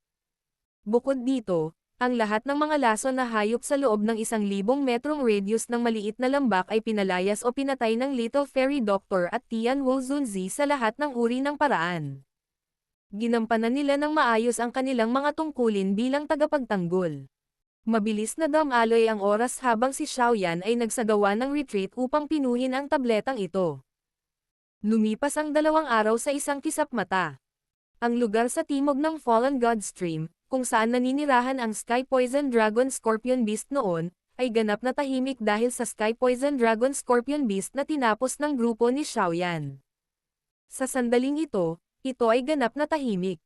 Bukod dito, ang lahat ng mga lason na hayop sa loob ng 1,000 metrong radius ng maliit na lambak ay pinalayas o pinatay ng Little Fairy Doctor at Tianwu Zunzi sa lahat ng uri ng paraan. Ginampanan nila ng maayos ang kanilang mga tungkulin bilang tagapagtanggol. Mabilis na damaloy ang oras habang si Xiaoyan ay nagsagawa ng retreat upang pinuhin ang tabletang ito. Lumipas ang 2 araw sa isang kisap mata. Ang lugar sa timog ng Fallen God Stream, kung saan naninirahan ang Sky Poison Dragon Scorpion Beast noon, ay ganap na tahimik dahil sa Sky Poison Dragon Scorpion Beast na tinapos ng grupo ni Xiaoyan. Sa sandaling ito ay ganap na tahimik.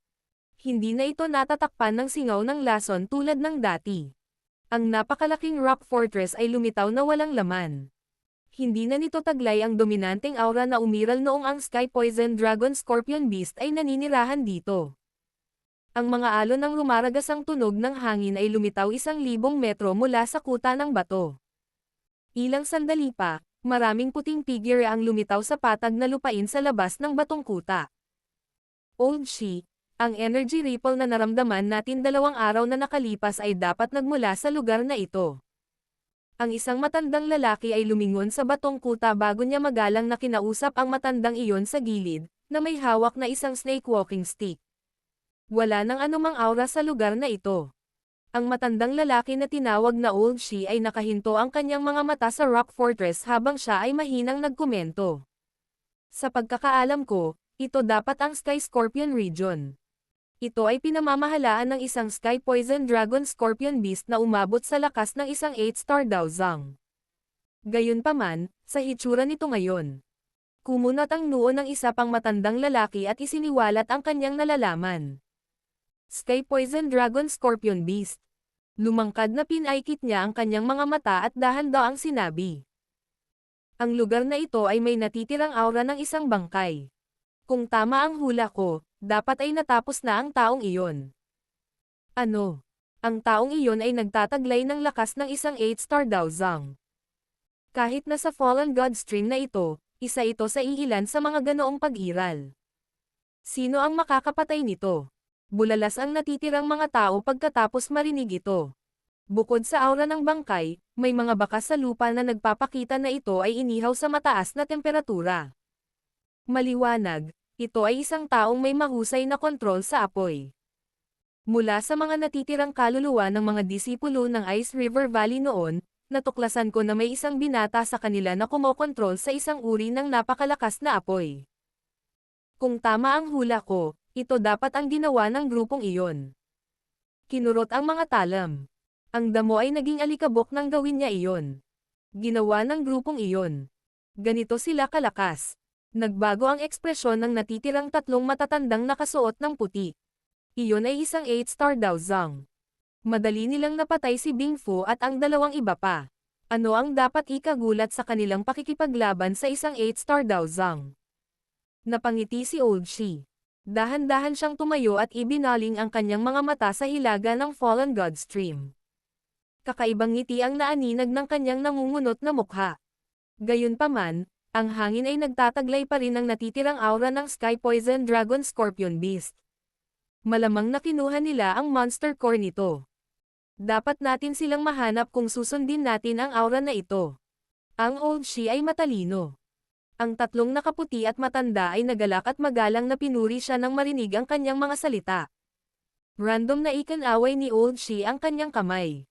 Hindi na ito natatakpan ng singaw ng lason tulad ng dati. Ang napakalaking rock fortress ay lumitaw na walang laman. Hindi na nito taglay ang dominanteng aura na umiral noong ang Sky Poison Dragon Scorpion Beast ay naninirahan dito. Ang mga alon ng lumaragasang tunog ng hangin ay lumitaw 1,000 metro mula sa kuta ng bato. Ilang sandali pa, maraming puting figure ang lumitaw sa patag na lupain sa labas ng batong kuta. Old Shi, ang energy ripple na naramdaman natin 2 araw na nakalipas ay dapat nagmula sa lugar na ito. Ang isang matandang lalaki ay lumingon sa batong kuta bago niya magalang na kinausap ang matandang iyon sa gilid, na may hawak na isang snake walking stick. Wala nang anumang aura sa lugar na ito. Ang matandang lalaki na tinawag na Old Shi ay nakahinto ang kanyang mga mata sa Rock Fortress habang siya ay mahinang nagkomento. Sa pagkakaalam ko, ito dapat ang Sky Scorpion Region. Ito ay pinamamahalaan ng isang Sky Poison Dragon Scorpion Beast na umabot sa lakas ng isang 8-star Daozang. Gayunpaman, sa hitsura nito ngayon. Kumunat ang noo ng isa pang matandang lalaki at isiniwalat ang kanyang nalalaman. Sky Poison Dragon Scorpion Beast. Lumangkad na pinaikit niya ang kanyang mga mata at dahan-daang sinabi. Ang lugar na ito ay may natitirang aura ng isang bangkay. Kung tama ang hula ko, dapat ay natapos na ang taong iyon. Ano? Ang taong iyon ay nagtataglay ng lakas ng isang 8-star Daozang. Kahit na sa Fallen God Stream na ito, isa ito sa iilan sa mga ganoong pag-iral. Sino ang makakapatay nito? Bulalas ang natitirang mga tao pagkatapos marinig ito. Bukod sa aura ng bangkay, may mga bakas sa lupa na nagpapakita na ito ay inihaw sa mataas na temperatura. Maliwanag, ito ay isang taong may mahusay na kontrol sa apoy. Mula sa mga natitirang kaluluwa ng mga disipulo ng Ice River Valley noon, natuklasan ko na may isang binata sa kanila na kumokontrol sa isang uri ng napakalakas na apoy. Kung tama ang hula ko, ito dapat ang ginawa ng grupong iyon. Kinurot ang mga talam. Ang damo ay naging alikabok nang gawin niya iyon. Ginawa ng grupong iyon. Ganito sila kalakas. Nagbago ang ekspresyon ng natitirang 3 matatandang nakasuot ng puti. Iyon ay isang 8-star Daozang. Madali nilang napatay si Bing Fu at ang 2 iba pa. Ano ang dapat ikagulat sa kanilang pakikipaglaban sa isang 8-star Daozang? Napangiti si Old Shi. Dahan-dahan siyang tumayo at ibinaling ang kanyang mga mata sa hilaga ng Fallen God Stream. Kakaibang ngiti ang naaninag ng kanyang nangungunot na mukha. Gayunpaman, ang hangin ay nagtataglay pa rin ng natitirang aura ng Sky Poison Dragon Scorpion Beast. Malamang na kinuha nila ang monster core nito. Dapat natin silang mahanap kung susundin natin ang aura na ito. Ang Old Shi ay matalino. Ang 3 nakaputi at matanda ay nagalak at magalang na pinuri siya nang marinig ang kanyang mga salita. Random na ikinaway ni Old Shi ang kanyang kamay.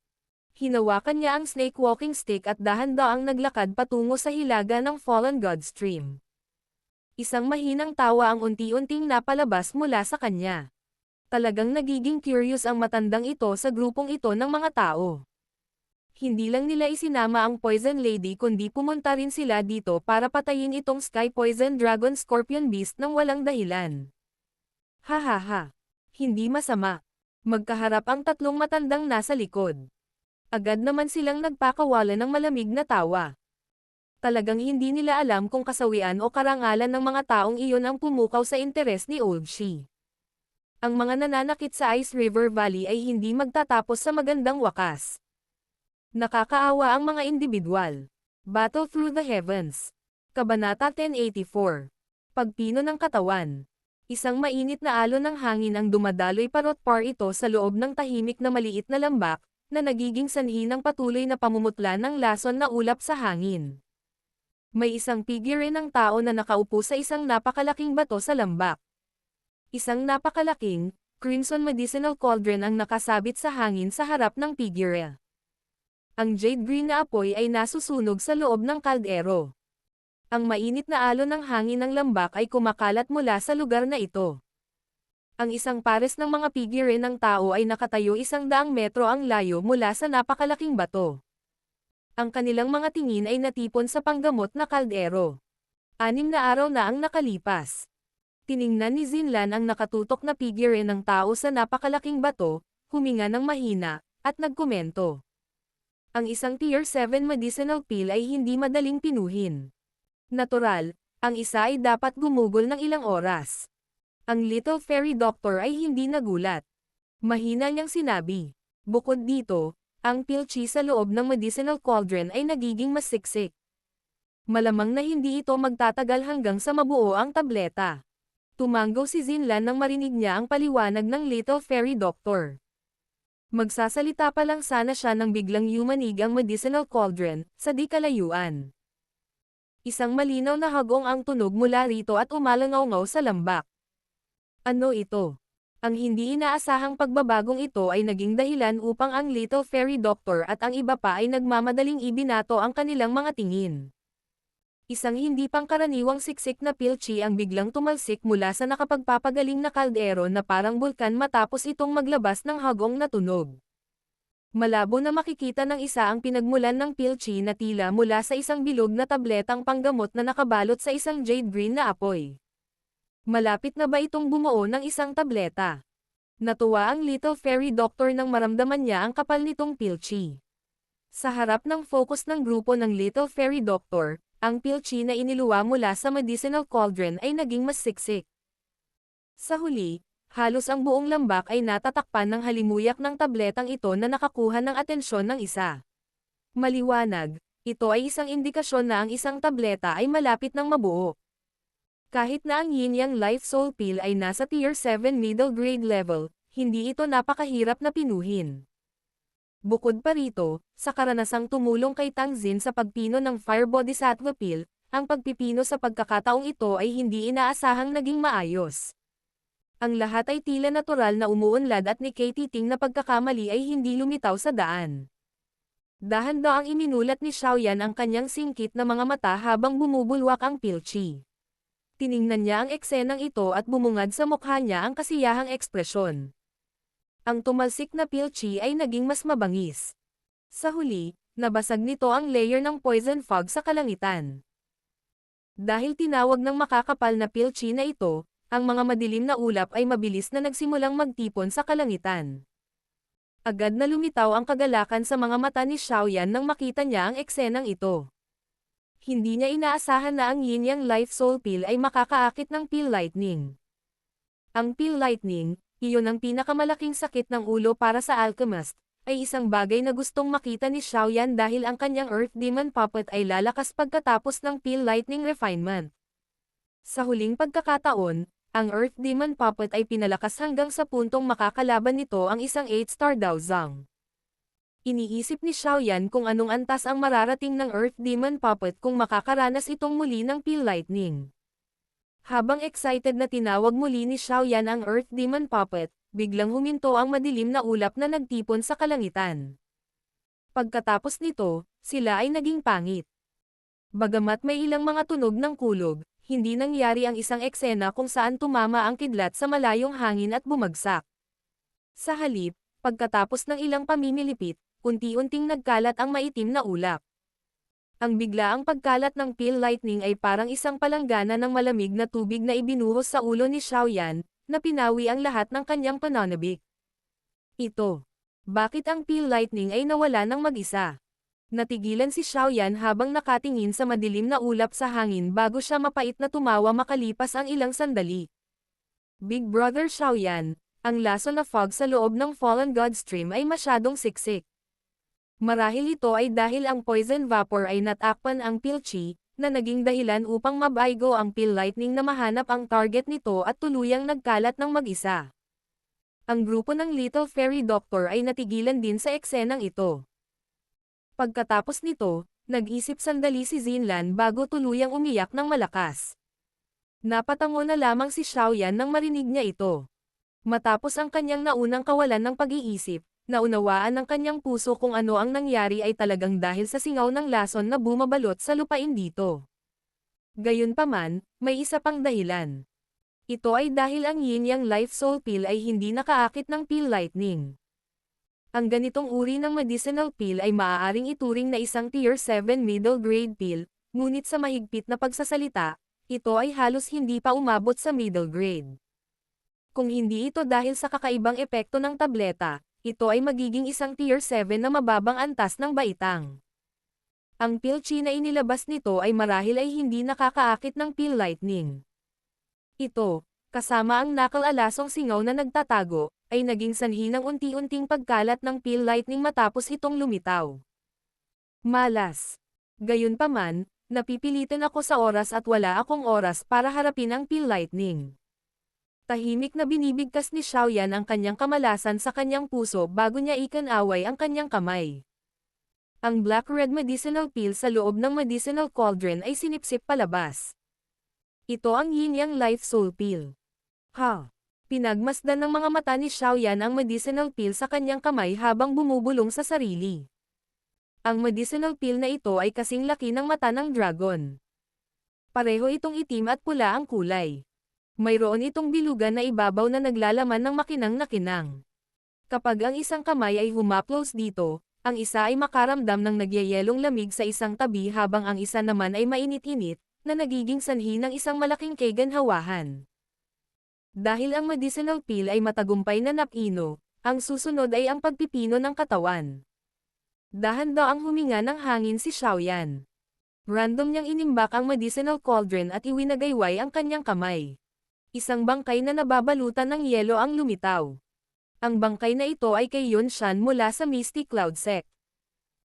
Hinawakan niya ang snake walking stick at dahan-daang naglakad patungo sa hilaga ng Fallen God Stream. Isang mahinang tawa ang unti-unting napalabas mula sa kanya. Talagang nagiging curious ang matandang ito sa grupong ito ng mga tao. Hindi lang nila isinama ang Poison Lady kundi pumunta rin sila dito para patayin itong Sky Poison Dragon Scorpion Beast ng walang dahilan. Hahaha. Hindi masama. Magkaharap ang 3 matandang nasa likod. Agad naman silang nagpakawala ng malamig na tawa. Talagang hindi nila alam kung kasawian o karangalan ng mga taong iyon ang pumukaw sa interes ni Old Shi. Ang mga nananakit sa Ice River Valley ay hindi magtatapos sa magandang wakas. Nakakaawa ang mga individual. Battle Through the Heavens. Kabanata 1084. Pagpino ng katawan. Isang mainit na alon ng hangin ang dumadaloy parot-par ito sa loob ng tahimik na maliit na lambak, na nagiging sanhi ng patuloy na pamumutla ng lason na ulap sa hangin. May isang figure ng tao na nakaupo sa isang napakalaking bato sa lambak. Isang napakalaking, crimson medicinal cauldron ang nakasabit sa hangin sa harap ng figure. Ang jade green na apoy ay nasusunog sa loob ng kaldero. Ang mainit na alon ng hangin ng lambak ay kumakalat mula sa lugar na ito. Ang isang pares ng mga figure ng tao ay nakatayo 100 metro ang layo mula sa napakalaking bato. Ang kanilang mga tingin ay natipon sa panggamot na kaldero. 6 na araw na ang nakalipas. Tiningnan ni Zinlan ang nakatutok na figure ng tao sa napakalaking bato, huminga ng mahina, at nagkomento. Ang isang Tier 7 medicinal pill ay hindi madaling pinuhin. Natural, ang isa ay dapat gumugol ng ilang oras. Ang Little Fairy Doctor ay hindi nagulat. Mahina niyang sinabi. Bukod dito, ang pilchi sa loob ng medicinal cauldron ay nagiging mas siksik. Malamang na hindi ito magtatagal hanggang sa mabuo ang tableta. Tumanggaw si Zinlan nang marinig niya ang paliwanag ng Little Fairy Doctor. Magsasalita pa lang sana siya nang biglang yumanig ang medicinal cauldron, sa di kalayuan. Isang malinaw na hagong ang tunog mula rito at umalangaw-ngaw sa lambak. Ano ito? Ang hindi inaasahang pagbabagong ito ay naging dahilan upang ang Little Fairy Doctor at ang iba pa ay nagmamadaling ibinato ang kanilang mga tingin. Isang hindi pangkaraniwang siksik na pilchi ang biglang tumalsik mula sa nakapagpapagaling na kaldero na parang bulkan matapos itong maglabas ng hagong na tunog. Malabo na makikita ng isa ang pinagmulan ng pilchi na tila mula sa isang bilog na tabletang panggamot na nakabalot sa isang jade green na apoy. Malapit na ba itong bumuo ng isang tableta? Natuwa ang Little Fairy Doctor nang maramdaman niya ang kapal nitong pilchi. Sa harap ng focus ng grupo ng Little Fairy Doctor, ang pilchi na iniluwa mula sa medicinal cauldron ay naging mas siksik. Sa huli, halos ang buong lambak ay natatakpan ng halimuyak ng tabletang ito na nakakuha ng atensyon ng isa. Maliwanag, ito ay isang indikasyon na ang isang tableta ay malapit ng mabuo. Kahit na ang Yin Yang Life Soul Pill ay nasa Tier 7 middle grade level, hindi ito napakahirap na pinuhin. Bukod pa rito, sa karanasang tumulong kay Tang Xin sa pagpino ng Fire Bodhisattva Pill, ang pagpipino sa pagkakataong ito ay hindi inaasahang naging maayos. Ang lahat ay tila natural na umuunlad at ni Katie Ting na pagkakamali ay hindi lumitaw sa daan. Dahan-daang iminulat ni Xiaoyan ang kanyang singkit na mga mata habang bumubulwak ang pilchi. Tiningnan niya ang eksenang ito at bumungad sa mukha niya ang kasiyahang ekspresyon. Ang tumalsik na pilchi ay naging mas mabangis. Sa huli, nabasag nito ang layer ng poison fog sa kalangitan. Dahil tinawag ng makakapal na pilchi na ito, ang mga madilim na ulap ay mabilis na nagsimulang magtipon sa kalangitan. Agad na lumitaw ang kagalakan sa mga mata ni Xiaoyan nang makita niya ang eksenang ito. Hindi niya inaasahan na ang Yin Yang Life Soul Pill ay makakaakit ng Pill Lightning. Ang Pill Lightning, iyon ang pinakamalaking sakit ng ulo para sa alchemist, ay isang bagay na gustong makita ni Xiaoyan dahil ang kanyang Earth Demon Puppet ay lalakas pagkatapos ng Pill Lightning Refinement. Sa huling pagkakataon, ang Earth Demon Puppet ay pinalakas hanggang sa puntong makakalaban nito ang isang 8-star Daozang. Iniisip ni Xiaoyan kung anong antas ang mararating ng Earth Demon Puppet kung makakaranas itong muli ng Pill Lightning. Habang excited na tinawag muli ni Xiaoyan ang Earth Demon Puppet, biglang huminto ang madilim na ulap na nagtipon sa kalangitan. Pagkatapos nito, sila ay naging pangit. Bagamat may ilang mga tunog ng kulog, hindi nangyari ang isang eksena kung saan tumama ang kidlat sa malayong hangin at bumagsak. Sa halip, pagkatapos ng ilang pamimilipit, unti-unting nagkalat ang maitim na ulap. Ang biglaang pagkalat ng Pill Lightning ay parang isang palanggana ng malamig na tubig na ibinuhos sa ulo ni Xiaoyan, na pinawi ang lahat ng kanyang pananabik. Ito. Bakit ang Pill Lightning ay nawala ng mag-isa? Natigilan si Xiaoyan habang nakatingin sa madilim na ulap sa hangin bago siya mapait na tumawa makalipas ang ilang sandali. Big Brother Xiaoyan, ang laso na fog sa loob ng Fallen God Stream ay masyadong siksik. Marahil ito ay dahil ang poison vapor ay natakpan ang pilchi, na naging dahilan upang mabaigo ang Pill Lightning na mahanap ang target nito at tuluyang nagkalat ng mag-isa. Ang grupo ng Little Fairy Doctor ay natigilan din sa eksenang ito. Pagkatapos nito, nag-isip sandali si Zinlan bago tuluyang umiyak ng malakas. Napatango na lamang si Xiaoyan nang marinig niya ito. Matapos ang kanyang naunang kawalan ng pag-iisip, naunawaan ng kanyang puso kung ano ang nangyari ay talagang dahil sa singaw ng lason na bumabalot sa lupain dito. Gayunpaman, may isa pang dahilan. Ito ay dahil ang Yin Yang Life Soul Pill ay hindi nakaakit ng Pill Lightning. Ang ganitong uri ng medicinal pill ay maaaring ituring na isang Tier 7 middle grade pill, ngunit sa mahigpit na pagsasalita, ito ay halos hindi pa umabot sa middle grade. Kung hindi ito dahil sa kakaibang epekto ng tableta, ito ay magiging isang tier 7 na mababang antas ng baitang. Ang pilchi na inilabas nito ay marahil ay hindi nakakaakit ng pill lightning. Ito, kasama ang nakal-alasong singaw na nagtatago, ay naging sanhi ng unti-unting pagkalat ng pill lightning matapos itong lumitaw. Malas. Gayunpaman, napipilitan ako sa oras at wala akong oras para harapin ang pill lightning. Tahimik na binibigkas ni Xiaoyan ang kanyang kamalasan sa kanyang puso bago niya ikanaway ang kanyang kamay. Ang black-red medicinal pill sa loob ng medicinal cauldron ay sinipsip palabas. Ito ang Yin-Yang Life Soul Pill. Ha! Pinagmasdan ng mga mata ni Xiaoyan ang medicinal pill sa kanyang kamay habang bumubulong sa sarili. Ang medicinal pill na ito ay kasing laki ng mata ng dragon. Pareho itong itim at pula ang kulay. Mayroon itong bilugan na ibabaw na naglalaman ng makinang na kinang. Kapag ang isang kamay ay humaplos dito, ang isa ay makaramdam ng nagyayelong lamig sa isang tabi habang ang isa naman ay mainit-init, na nagiging sanhi ng isang malaking keganhawahan. Dahil ang medicinal pill ay matagumpay na napino, ang susunod ay ang pagpipino ng katawan. Dahan-daang huminga ng hangin si Xiaoyan. Random niyang inimbak ang medicinal cauldron at iwinagayway ang kanyang kamay. Isang bangkay na nababalutan ng yelo ang lumitaw. Ang bangkay na ito ay kay Yun Shan mula sa Misty Cloud Sect.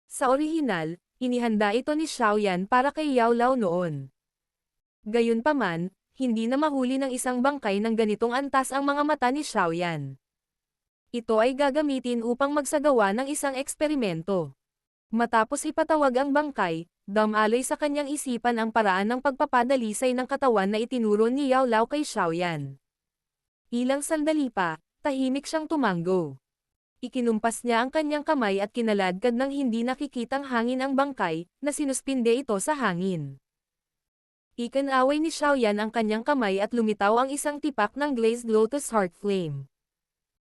Sa orihinal, inihanda ito ni Xiaoyan para kay Yao Lao noon. Gayunpaman, hindi na mahuli ng isang bangkay ng ganitong antas ang mga mata ni Xiaoyan. Ito ay gagamitin upang magsagawa ng isang eksperimento. Matapos ipatawag ang bangkay, dumaloy sa kanyang isipan ang paraan ng pagpapadalisay ng katawan na itinuro ni Yao Lao kay Xiaoyan. Ilang sandali pa, tahimik siyang tumango. Ikinumpas niya ang kanyang kamay at kinaladkad ng hindi nakikitang hangin ang bangkay, na sinuspinde ito sa hangin. Ikanaway ni Xiaoyan ang kanyang kamay at lumitaw ang isang tipak ng glazed lotus heart flame.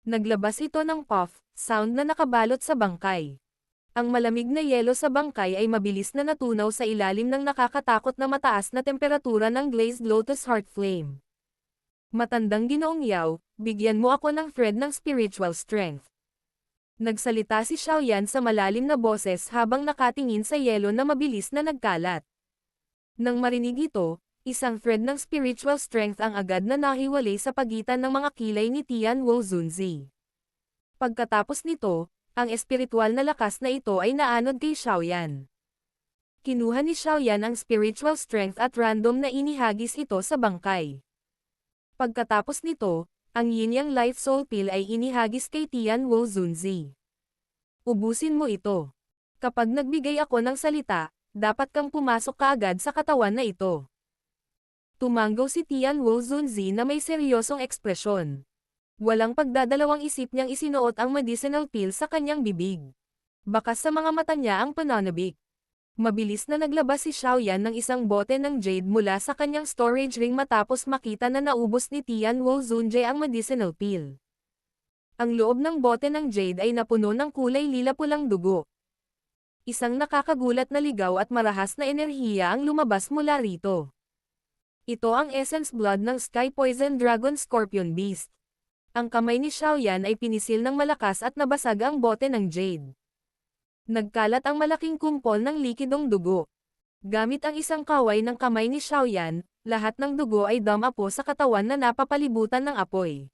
Naglabas ito ng puff, sound na nakabalot sa bangkay. Ang malamig na yelo sa bangkay ay mabilis na natunaw sa ilalim ng nakakatakot na mataas na temperatura ng glazed lotus heart flame. Matandang Ginoong Yao, bigyan mo ako ng thread ng spiritual strength. Nagsalita si Xiaoyan sa malalim na boses habang nakatingin sa yelo na mabilis na nagkalat. Nang marinig ito, isang thread ng spiritual strength ang agad na nahiwalay sa pagitan ng mga kilay ni Tian Wu Zunzi. Pagkatapos nito, ang espiritual na lakas na ito ay naanod kay Xiaoyan. Kinuha ni Xiaoyan ang spiritual strength at random na inihagis ito sa bangkay. Pagkatapos nito, ang Yin-Yang Life Soul Pill ay inihagis kay Tian Wu Zunzi. Ubusin mo ito. Kapag nagbigay ako ng salita, dapat kang pumasok kaagad sa katawan na ito. Tumango si Tian Wu Zunzi na may seryosong ekspresyon. Walang pagdadalawang isip niyang isinuot ang medicinal pill sa kanyang bibig. Bakas sa mga mata niya ang pananabik. Mabilis na naglabas si Xiaoyan ng isang bote ng jade mula sa kanyang storage ring matapos makita na naubos ni Tian Wu Zunzi ang medicinal pill. Ang loob ng bote ng jade ay napuno ng kulay lila-pulang dugo. Isang nakakagulat na ligaw at marahas na enerhiya ang lumabas mula rito. Ito ang essence blood ng Sky Poison Dragon Scorpion Beast. Ang kamay ni Xiaoyan ay pinisil ng malakas at nabasag ang bote ng jade. Nagkalat ang malaking kumpol ng likidong dugo. Gamit ang isang kaway ng kamay ni Xiaoyan, lahat ng dugo ay dumapo sa katawan na napapalibutan ng apoy.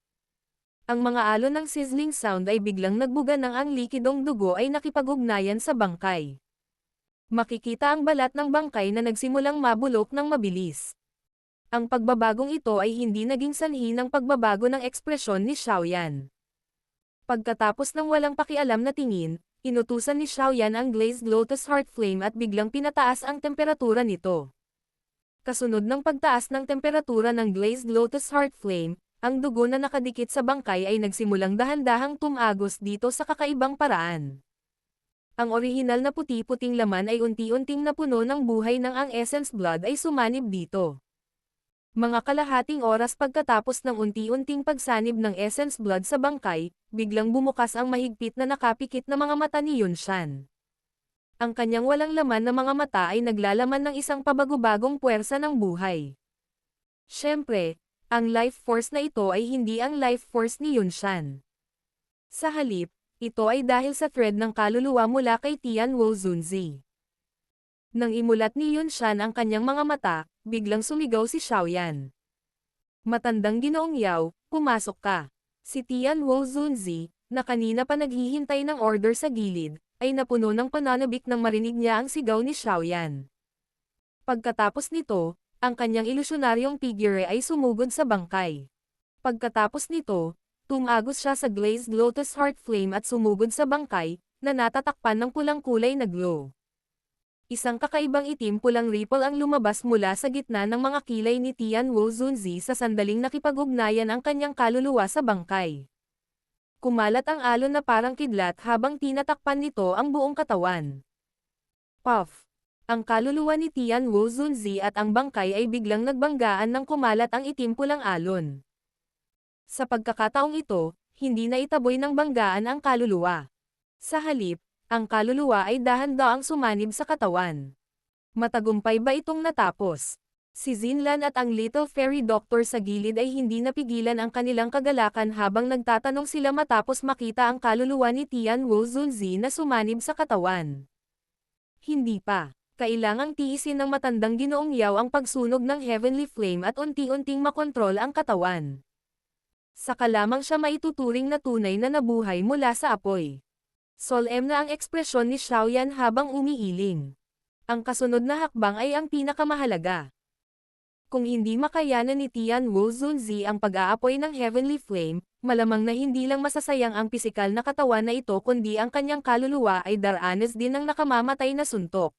Ang mga alon ng sizzling sound ay biglang nagbuga nang ang likidong dugo ay nakipag-ugnayan sa bangkay. Makikita ang balat ng bangkay na nagsimulang mabulok ng mabilis. Ang pagbabagong ito ay hindi naging sanhi ng pagbabago ng ekspresyon ni Xiaoyan. Pagkatapos ng walang pakialam na tingin, inutusan ni Xiaoyan ang glazed lotus heart flame at biglang pinataas ang temperatura nito. Kasunod ng pagtaas ng temperatura ng glazed lotus heart flame, ang dugo na nakadikit sa bangkay ay nagsimulang dahan-dahang tumagos dito sa kakaibang paraan. Ang orihinal na puti-puting laman ay unti-unting napuno ng buhay nang ang essence blood ay sumanib dito. Mga kalahating oras pagkatapos ng unti-unting pagsanib ng essence blood sa bangkay, biglang bumukas ang mahigpit na nakapikit na mga mata ni Yun Shan. Ang kanyang walang laman na mga mata ay naglalaman ng isang pabagubagong puwersa ng buhay. Siyempre, ang life force na ito ay hindi ang life force ni Yunshan. Sa halip, ito ay dahil sa thread ng kaluluwa mula kay Tianwu Zunzi. Nang imulat ni Yunshan ang kanyang mga mata, biglang sumigaw si Xiaoyan. Matandang Ginoong Yao, pumasok ka. Si Tianwu Zunzi, na kanina pa naghihintay ng order sa gilid, ay napuno ng pananabik nang marinig niya ang sigaw ni Xiaoyan. Pagkatapos nito, ang kanyang ilusyonaryong figure ay sumugod sa bangkay. Pagkatapos nito, tumagos siya sa glazed lotus heart flame at sumugod sa bangkay, na natatakpan ng pulang kulay na glow. Isang kakaibang itim-pulang ripple ang lumabas mula sa gitna ng mga kilay ni Tianwu Zunzi sa sandaling nakipag-ugnayan ang kanyang kaluluwa sa bangkay. Kumalat ang alon na parang kidlat habang tinatakpan nito ang buong katawan. Puff! Ang kaluluwa ni Tianwu Zunzi at ang bangkay ay biglang nagbanggaan ng kumalat ang itim-pulang alon. Sa pagkakataong ito, hindi na itaboy ng banggaan ang kaluluwa. Sa halip, ang kaluluwa ay dahan-daang sumanib sa katawan. Matagumpay ba itong natapos? Si Zinlan at ang Little Fairy Doctor sa gilid ay hindi napigilan ang kanilang kagalakan habang nagtatanong sila matapos makita ang kaluluwa ni Tianwu Zunzi na sumanib sa katawan. Hindi pa. Kailangang tiisin ng matandang Ginoong Yao ang pagsunog ng Heavenly Flame at unti-unting makontrol ang katawan. Saka lamang siya maituturing na tunay na nabuhay mula sa apoy. Solemn na ang ekspresyon ni Xiaoyan habang umiiling. Ang kasunod na hakbang ay ang pinakamahalaga. Kung hindi makayanan ni Tianwu Zunzi ang pag-aapoy ng Heavenly Flame, malamang na hindi lang masasayang ang pisikal na katawan na ito kundi ang kanyang kaluluwa ay daranas din ng nakamamatay na suntok.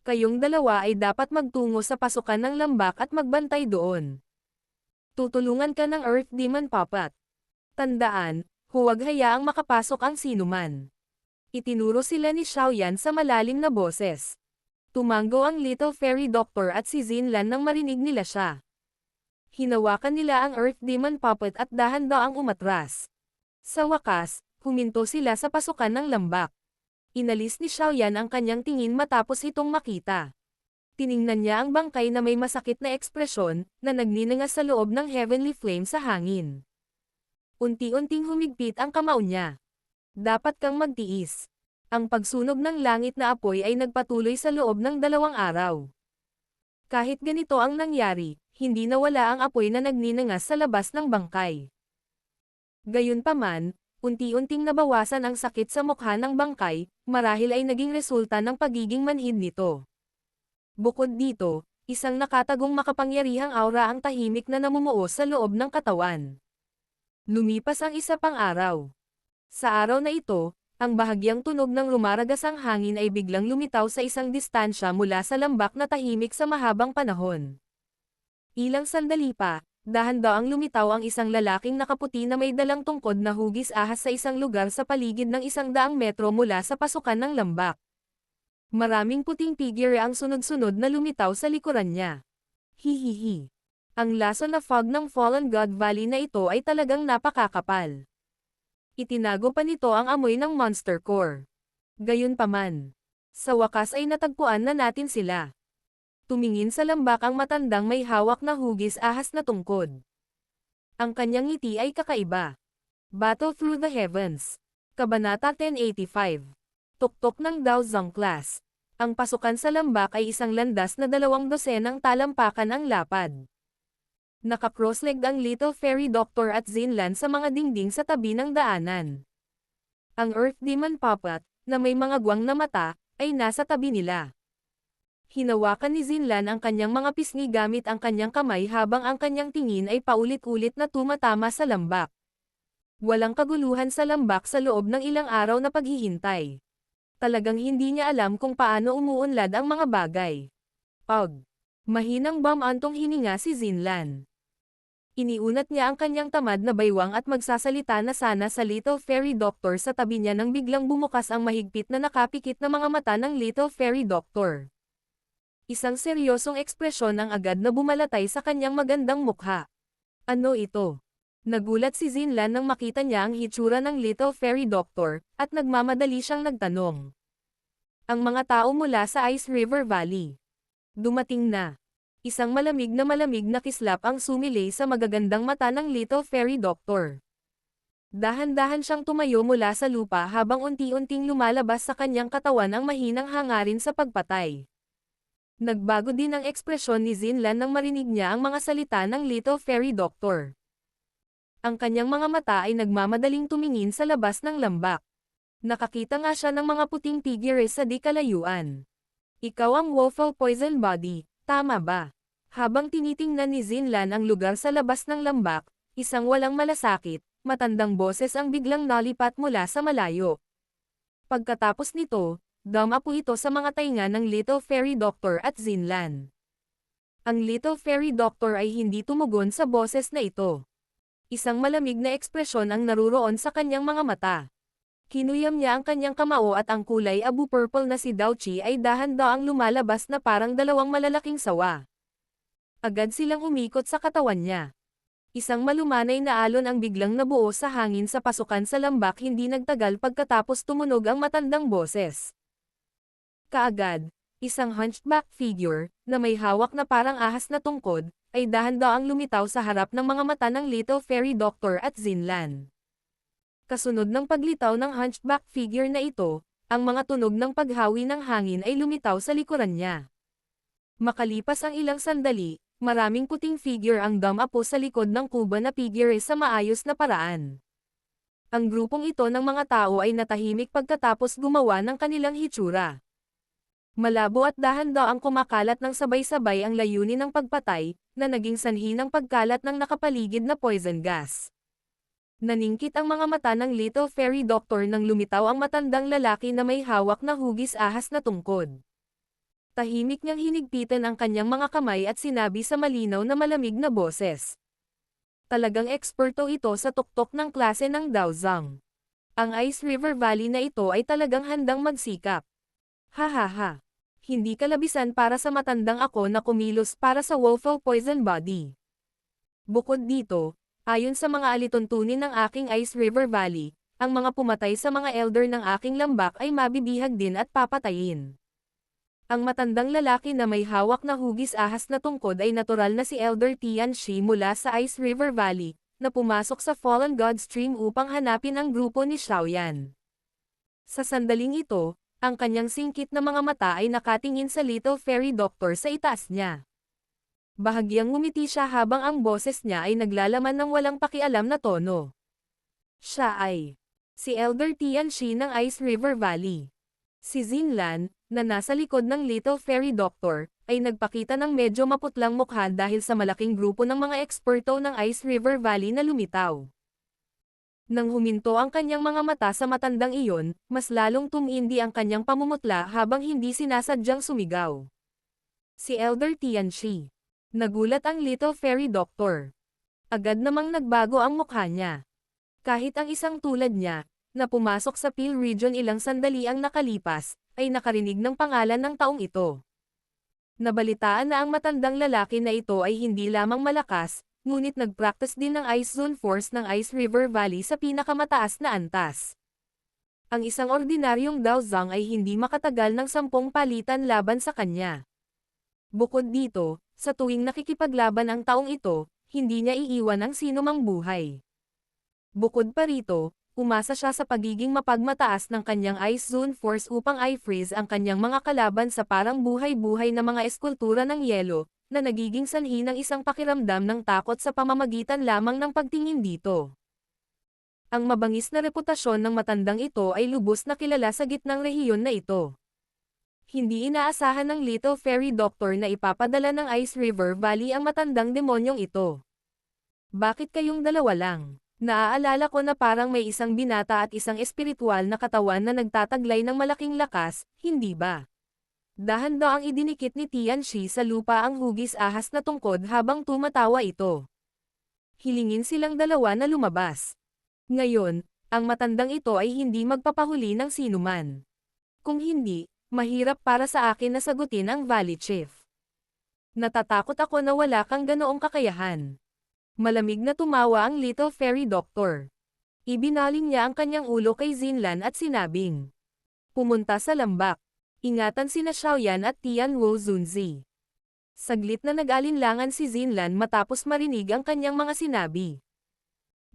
Kayong dalawa ay dapat magtungo sa pasukan ng lambak at magbantay doon. Tutulungan ka ng Earth Demon Puppet. Tandaan, huwag hayaang makapasok ang sinuman. Itinuro sila ni Xiaoyan sa malalim na boses. Tumango ang Little Fairy Doctor at si Zinlan nang marinig nila siya. Hinawakan nila ang Earth Demon Puppet at dahan-daang umatras. Sa wakas, huminto sila sa pasukan ng lambak. Inalis ni Xiaoyan ang kanyang tingin matapos itong makita. Tiningnan niya ang bangkay na may masakit na ekspresyon, na nagninangas sa loob ng Heavenly Flame sa hangin. Unti-unting humigpit ang kamao niya. Dapat kang magtiis. Ang pagsunog ng langit na apoy ay nagpatuloy sa loob ng 2 araw. Kahit ganito ang nangyari, hindi nawala ang apoy na nagninangas sa labas ng bangkay. Gayunpaman, unti-unting nabawasan ang sakit sa mukha ng bangkay, marahil ay naging resulta ng pagiging manhid nito. Bukod dito, isang nakatagong makapangyarihang aura ang tahimik na namumuo sa loob ng katawan. Lumipas ang isa pang araw. Sa araw na ito, ang bahagyang tunog ng rumaragasang hangin ay biglang lumitaw sa isang distansya mula sa lambak na tahimik sa mahabang panahon. Ilang sandali pa, dahan-daang lumitaw ang isang lalaking nakaputi na may dalang tungkod na hugis ahas sa isang lugar sa paligid ng 100 metro mula sa pasukan ng lambak. Maraming puting figure ang sunod-sunod na lumitaw sa likuran niya. Hihihi. Ang laso na fog ng Fallen God Valley na ito ay talagang napakakapal. Itinago pa nito ang amoy ng Monster Core. Gayunpaman, sa wakas ay natagpuan na natin sila. Tumingin sa lambak ang matandang may hawak na hugis ahas na tungkod. Ang kanyang ngiti ay kakaiba. Battle Through the Heavens. Kabanata 1085. Tuktok ng Dao Zong Class. Ang pasukan sa lambak ay isang landas na 200 talampakan ang lapad. Naka-cross-legged ang Little Fairy Doctor at Zinlan sa mga dingding sa tabi ng daanan. Ang Earth Demon Puppet, na may mga guwang na mata, ay nasa tabi nila. Hinawakan ni Zinlan ang kanyang mga pisngi gamit ang kanyang kamay habang ang kanyang tingin ay paulit-ulit na tumatama sa lambak. Walang kaguluhan sa lambak sa loob ng ilang araw na paghihintay. Talagang hindi niya alam kung paano umuunlad ang mga bagay. Pag mahinang bamantong hininga si Zinlan. Iniunat niya ang kanyang tamad na baywang at magsasalita na sana sa Little Fairy Doctor sa tabi niya nang biglang bumukas ang mahigpit na nakapikit na mga mata ng Little Fairy Doctor. Isang seryosong ekspresyon ang agad na bumalatay sa kanyang magandang mukha. Ano ito? Nagulat si Zinlan nang makita niya ang hitsura ng Little Fairy Doctor, at nagmamadali siyang nagtanong. Ang mga tao mula sa Ice River Valley. Dumating na. Isang malamig na kislap ang sumilay sa magagandang mata ng Little Fairy Doctor. Dahan-dahan siyang tumayo mula sa lupa habang unti-unting lumalabas sa kanyang katawan ang mahinang hangarin sa pagpatay. Nagbago din ang ekspresyon ni Zinlan nang marinig niya ang mga salita ng Little Fairy Doctor. Ang kanyang mga mata ay nagmamadaling tumingin sa labas ng lambak. Nakakita nga siya ng mga puting figures sa di kalayuan. Ikaw ang Woeful Poison Body, tama ba? Habang tinitingnan ni Zinlan ang lugar sa labas ng lambak, isang walang malasakit, matandang boses ang biglang nalipat mula sa malayo. Pagkatapos nito, dama po ito sa mga tainga ng Little Fairy Doctor at Zinlan. Ang Little Fairy Doctor ay hindi tumugon sa boses na ito. Isang malamig na ekspresyon ang naruroon sa kanyang mga mata. Kinuyam niya ang kanyang kamao at ang kulay abu-purple na si Daochi ay dahan-daang lumalabas na parang dalawang malalaking sawa. Agad silang umikot sa katawan niya. Isang malumanay na alon ang biglang nabuo sa hangin sa pasukan sa lambak hindi nagtagal pagkatapos tumunog ang matandang boses. Kaagad, isang hunchback figure, na may hawak na parang ahas na tungkod, ay dahan-daang lumitaw sa harap ng mga mata ng Little Fairy Doctor at Zinlan. Kasunod ng paglitaw ng hunchback figure na ito, ang mga tunog ng paghawi ng hangin ay lumitaw sa likuran niya. Makalipas ang ilang sandali, maraming puting figure ang dumapo sa likod ng kuba na figure sa maayos na paraan. Ang grupong ito ng mga tao ay natahimik pagkatapos gumawa ng kanilang hitsura. Malabo at dahan-daang kumakalat ng sabay-sabay ang layunin ng pagpatay, na naging sanhi ng pagkalat ng nakapaligid na poison gas. Naningkit ang mga mata ng Little Fairy Doctor nang lumitaw ang matandang lalaki na may hawak na hugis ahas na tungkod. Tahimik niyang hinigpitan ang kanyang mga kamay at sinabi sa malinaw na malamig na boses. Talagang eksperto ito sa tuktok ng klase ng Daozang. Ang Ice River Valley na ito ay talagang handang magsikap. Hahaha. Hindi kalabisan para sa matandang ako na kumilos para sa Woeful Poison Body. Bukod dito, ayon sa mga alituntunin ng aking Ice River Valley, ang mga pumatay sa mga elder ng aking lambak ay mabibihag din at papatayin. Ang matandang lalaki na may hawak na hugis ahas na tungkod ay natural na si Elder Tianxi mula sa Ice River Valley, na pumasok sa Fallen God Stream upang hanapin ang grupo ni Xiaoyan. Sa sandaling ito, ang kanyang singkit na mga mata ay nakatingin sa Little Fairy Doctor sa itaas niya. Bahagyang ngumiti siya habang ang boses niya ay naglalaman ng walang pakialam na tono. Siya ay si Elder Tianxi ng Ice River Valley. Si Zinlan, na nasa likod ng Little Fairy Doctor, ay nagpakita ng medyo maputlang mukha dahil sa malaking grupo ng mga eksperto ng Ice River Valley na lumitaw. Nang huminto ang kanyang mga mata sa matandang iyon, mas lalong tumindi ang kanyang pamumutla habang hindi sinasadyang sumigaw. Si Elder Tianxi. Nagulat ang Little Fairy Doctor. Agad namang nagbago ang mukha niya. Kahit ang isang tulad niya, na pumasok sa Peel Region ilang sandali ang nakalipas, ay nakarinig ng pangalan ng taong ito. Nabalitaan na ang matandang lalaki na ito ay hindi lamang malakas, ngunit nag-practice din ng Ice Zone Force ng Ice River Valley sa pinakamataas na antas. Ang isang ordinaryong Daozang ay hindi makatagal ng 10 palitan laban sa kanya. Bukod dito, sa tuwing nakikipaglaban ang taong ito, hindi niya iiwan ang sinumang buhay. Bukod pa rito, umasa siya sa pagiging mapagmataas ng kanyang Ice Zone Force upang i-freeze ang kanyang mga kalaban sa parang buhay-buhay na mga eskultura ng yelo, na nagiging sanhi ng isang pakiramdam ng takot sa pamamagitan lamang ng pagtingin dito. Ang mabangis na reputasyon ng matandang ito ay lubos na kilala sa gitnang rehiyon na ito. Hindi inaasahan ng Little Fairy Doctor na ipapadala ng Ice River Valley ang matandang demonyong ito. Bakit kayong dalawa lang? Naaalala ko na parang may isang binata at isang espiritual na katawan na nagtataglay ng malaking lakas, hindi ba? Dahan-daang idinikit ni Tianxi sa lupa ang hugis ahas na tungkod habang tumatawa ito. Hilingin silang dalawa na lumabas. Ngayon, ang matandang ito ay hindi magpapahuli ng sinuman. Kung hindi, mahirap para sa akin na sagutin ang Valley Chief. Natatakot ako na wala kang ganoong kakayahan. Malamig na tumawa ang Little Fairy Doctor. Ibinaling niya ang kanyang ulo kay Zinlan at sinabing, pumunta sa lambak. Ingatan sina Xiaoyan at Tian Wu Zunzi. Saglit na nag-alinlangan si Zinlan matapos marinig ang kanyang mga sinabi.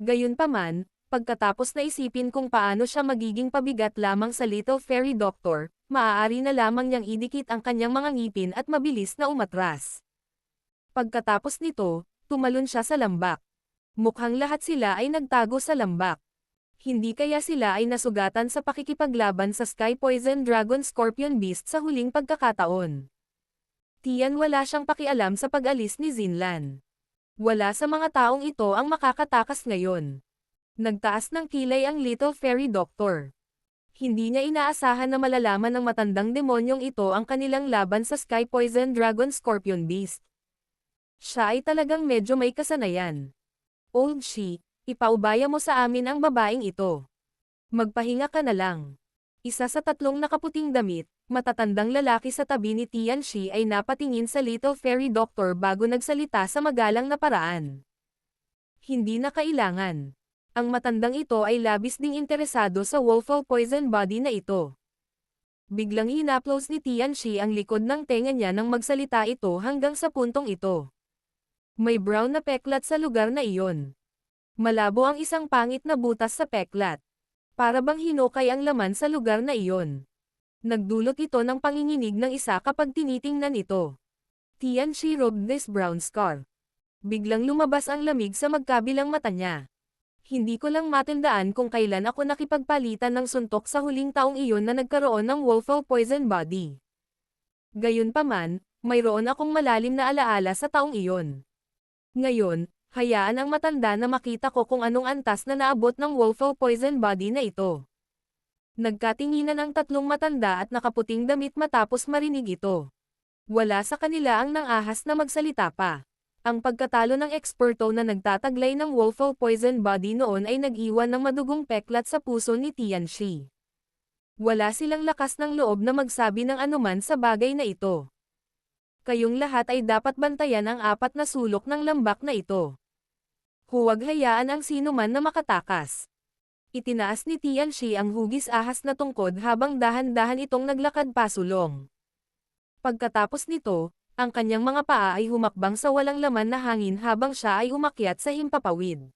Gayunpaman, pagkatapos na isipin kung paano siya magiging pabigat lamang sa Little Fairy Doctor, maaari na lamang niyang idikit ang kanyang mga ngipin at mabilis na umatras. Pagkatapos nito, tumalon siya sa lambak. Mukhang lahat sila ay nagtago sa lambak. Hindi kaya sila ay nasugatan sa pakikipaglaban sa Sky Poison Dragon Scorpion Beast sa huling pagkakataon. Tiyan wala siyang pakialam sa pag-alis ni Zinlan. Wala sa mga taong ito ang makakatakas ngayon. Nagtaas ng kilay ang Little Fairy Doctor. Hindi niya inaasahan na malalaman ng matandang demonyong ito ang kanilang laban sa Sky Poison Dragon Scorpion Beast. Siya ay talagang medyo may kasanayan. Old Shi, ipaubaya mo sa amin ang babaeng ito. Magpahinga ka na lang. Isa sa tatlong nakaputing damit, matatandang lalaki sa tabi ni Tianxi ay napatingin sa Little Fairy Doctor bago nagsalita sa magalang na paraan. Hindi na kailangan. Ang matandang ito ay labis ding interesado sa Wolfall Poison Body na ito. Biglang hinaplos ni Tianxi ang likod ng tenga niya nang magsalita ito hanggang sa puntong ito. May brown na peklat sa lugar na iyon. Malabo ang isang pangit na butas sa peklat. Para bang hinukay ang laman sa lugar na iyon. Nagdulot ito ng panginginig ng isa kapag tinitingnan ito. Tianxi rubbed this brown scar. Biglang lumabas ang lamig sa magkabilang mata niya. Hindi ko lang matandaan kung kailan ako nakipagpalitan ng suntok sa huling taong iyon na nagkaroon ng Wolfall Poison Body. Gayunpaman, mayroon akong malalim na alaala sa taong iyon. Ngayon, hayaan ang matanda na makita ko kung anong antas na naabot ng Wolfall Poison Body na ito. Nagkatinginan ang tatlong matanda at nakaputing damit matapos marinig ito. Wala sa kanila ang nangahas na magsalita pa. Ang pagkatalo ng eksperto na nagtataglay ng Wolfall Poison Body noon ay nag-iwan ng madugong peklat sa puso ni Tianxi. Wala silang lakas ng loob na magsabi ng anuman sa bagay na ito. Kayong lahat ay dapat bantayan ang apat na sulok ng lambak na ito. Huwag hayaan ang sinuman na makatakas. Itinaas ni Tianxi ang hugis ahas na tungkod habang dahan-dahan itong naglakad pasulong. Pagkatapos nito, ang kanyang mga paa ay humakbang sa walang laman na hangin habang siya ay umakyat sa himpapawid.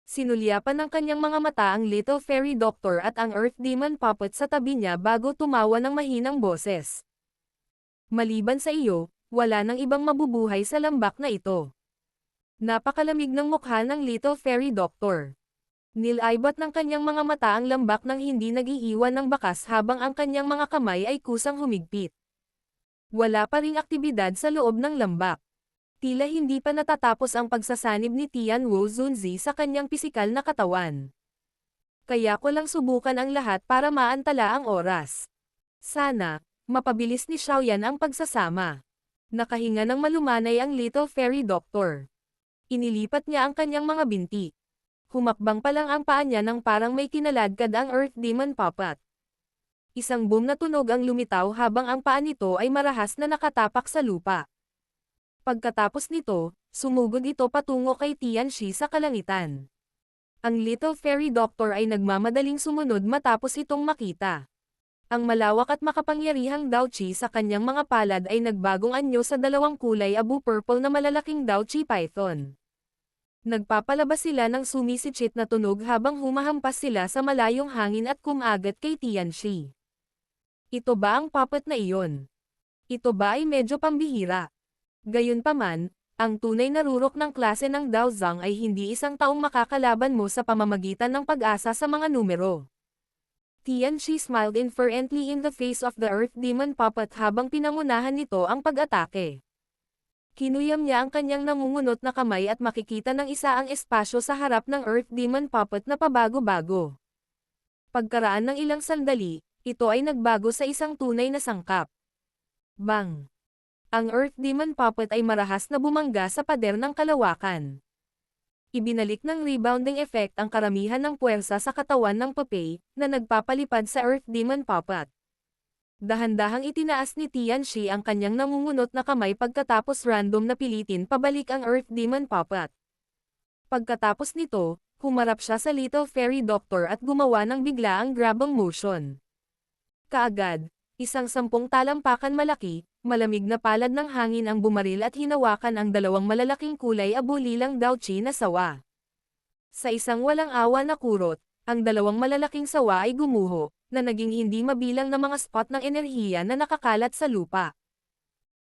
Sinulyapan ng kanyang mga mata ang Little Fairy Doctor at ang Earth Demon Puppet sa tabi niya bago tumawa ng mahinang boses. Maliban sa iyo, wala nang ibang mabubuhay sa lambak na ito. Napakalamig ng mukha ng Little Fairy Doctor. Nilaibat ng kanyang mga mata ang lambak nang hindi nag-iiwan ng bakas habang ang kanyang mga kamay ay kusang humigpit. Wala pa ring aktibidad sa loob ng lambak. Tila hindi pa natatapos ang pagsasanib ni Tian Wu Zunzi sa kanyang pisikal na katawan. Kaya ko lang subukan ang lahat para maantala ang oras. Sana, mapabilis ni Xiaoyan ang pagsasama. Nakahinga ng malumanay ang Little Fairy Doctor. Inilipat niya ang kanyang mga binti. Humakbang pa lang ang paa niya nang parang may kinaladkad ang Earth Demon Puppet. Isang boom na tunog ang lumitaw habang ang paa nito ay marahas na nakatapak sa lupa. Pagkatapos nito, sumugod ito patungo kay Tianxi sa kalangitan. Ang Little Fairy Doctor ay nagmamadaling sumunod matapos itong makita. Ang malawak at makapangyarihang Daochi sa kanyang mga palad ay nagbagong anyo sa dalawang kulay abu-purple na malalaking Daochi Python. Nagpapalabas sila ng sumisitsit na tunog habang humahampas sila sa malayong hangin at kumagat kay Tianxi. Ito ba ang puppet na iyon? Ito ba ay medyo pambihira? Gayunpaman, ang tunay na rurok ng klase ng Daozang ay hindi isang taong makakalaban mo sa pamamagitan ng pag-asa sa mga numero. Tianxi smiled inferently in the face of the Earth Demon Puppet habang pinangunahan nito ang pag-atake. Kinuyam niya ang kanyang nangungunot na kamay at makikita ng isa ang espasyo sa harap ng Earth Demon Puppet na pabago-bago. Pagkaraan ng ilang sandali, ito ay nagbago sa isang tunay na sangkap. Bang! Ang Earth Demon Puppet ay marahas na bumangga sa pader ng kalawakan. Ibinalik ng rebounding effect ang karamihan ng puwersa sa katawan ng Popeye, na nagpapalipad sa Earth Demon Puppet. Dahan-dahang itinaas ni Tianxi ang kanyang nangungunot na kamay pagkatapos random na pilitin pabalik ang Earth Demon Puppet. Pagkatapos nito, humarap siya sa Little Fairy Doctor at gumawa ng biglaang grabang motion. Kaagad, isang 10 talampakan malaki, malamig na palad ng hangin ang bumaril at hinawakan ang dalawang malalaking kulay abulilang Daochi na sawa. Sa isang walang awa na kurot, ang dalawang malalaking sawa ay gumuho, na naging hindi mabilang na mga spot ng enerhiya na nakakalat sa lupa.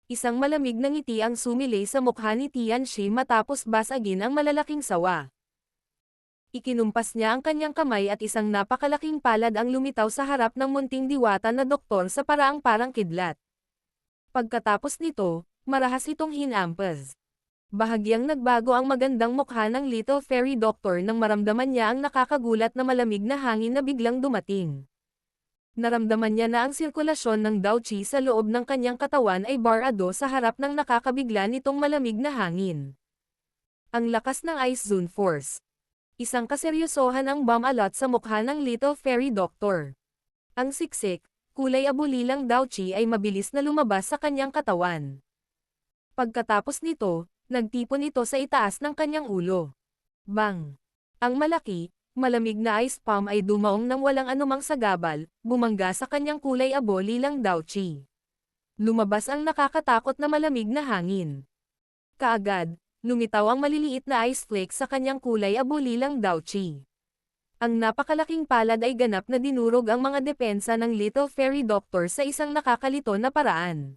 Isang malamig na ngiti ang sumilay sa mukha ni Tianxi matapos basagin ang malalaking sawa. Ikinumpas niya ang kanyang kamay at isang napakalaking palad ang lumitaw sa harap ng munting diwata na doktor sa paraang parang kidlat. Pagkatapos nito, marahas itong hinampas. Bahagyang nagbago ang magandang mukha ng Little Fairy Doctor nang maramdaman niya ang nakakagulat na malamig na hangin na biglang dumating. Naramdaman niya na ang sirkulasyon ng Daochi sa loob ng kanyang katawan ay barado sa harap ng nakakabigla nitong malamig na hangin. Ang lakas ng Ice Zone Force. Isang kaseryosohan ang bumalot sa mukha ng Little Fairy Doctor. Ang siksik, kulay abulilang Daochi ay mabilis na lumabas sa kanyang katawan. Pagkatapos nito, nagtipon ito sa itaas ng kanyang ulo. Bang! Ang malaki, malamig na ice palm ay dumaong nang walang anumang sagabal, bumangga sa kanyang kulay abulilang Daochi. Lumabas ang nakakatakot na malamig na hangin. Kaagad, lumitaw ang maliliit na ice flakes sa kanyang kulay abulilang Daochi. Ang napakalaking palad ay ganap na dinurog ang mga depensa ng Little Fairy Doctor sa isang nakakalito na paraan.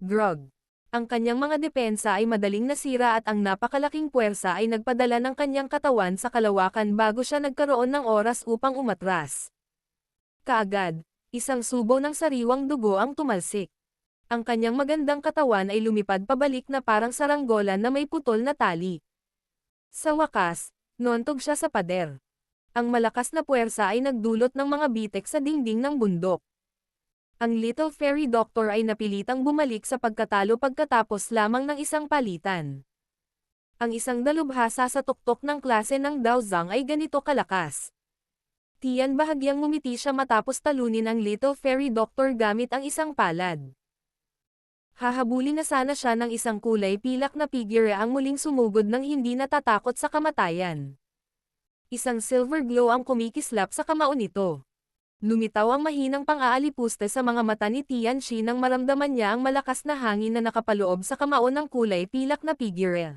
Grog. Ang kanyang mga depensa ay madaling nasira at ang napakalaking puwersa ay nagpadala ng kanyang katawan sa kalawakan bago siya nagkaroon ng oras upang umatras. Kaagad, isang subo ng sariwang dugo ang tumalsik. Ang kanyang magandang katawan ay lumipad pabalik na parang saranggola na may putol na tali. Sa wakas, nontog siya sa pader. Ang malakas na puwersa ay nagdulot ng mga bitek sa dingding ng bundok. Ang Little Fairy Doctor ay napilitang bumalik sa pagkatalo pagkatapos lamang ng isang palitan. Ang isang dalubhasa sa tuktok ng klase ng Daozang ay ganito kalakas. Tiyan bahagyang ngumiti siya matapos talunin ang Little Fairy Doctor gamit ang isang palad. Hahabulin na sana siya ng isang kulay pilak na figure ang muling sumugod ng hindi natatakot sa kamatayan. Isang silver glow ang kumikislap sa kamao nito. Lumitaw ang mahinang pang-aalipuste sa mga mata ni Tianxi nang maramdaman niya ang malakas na hangin na nakapaloob sa kamao ng kulay pilak na figure.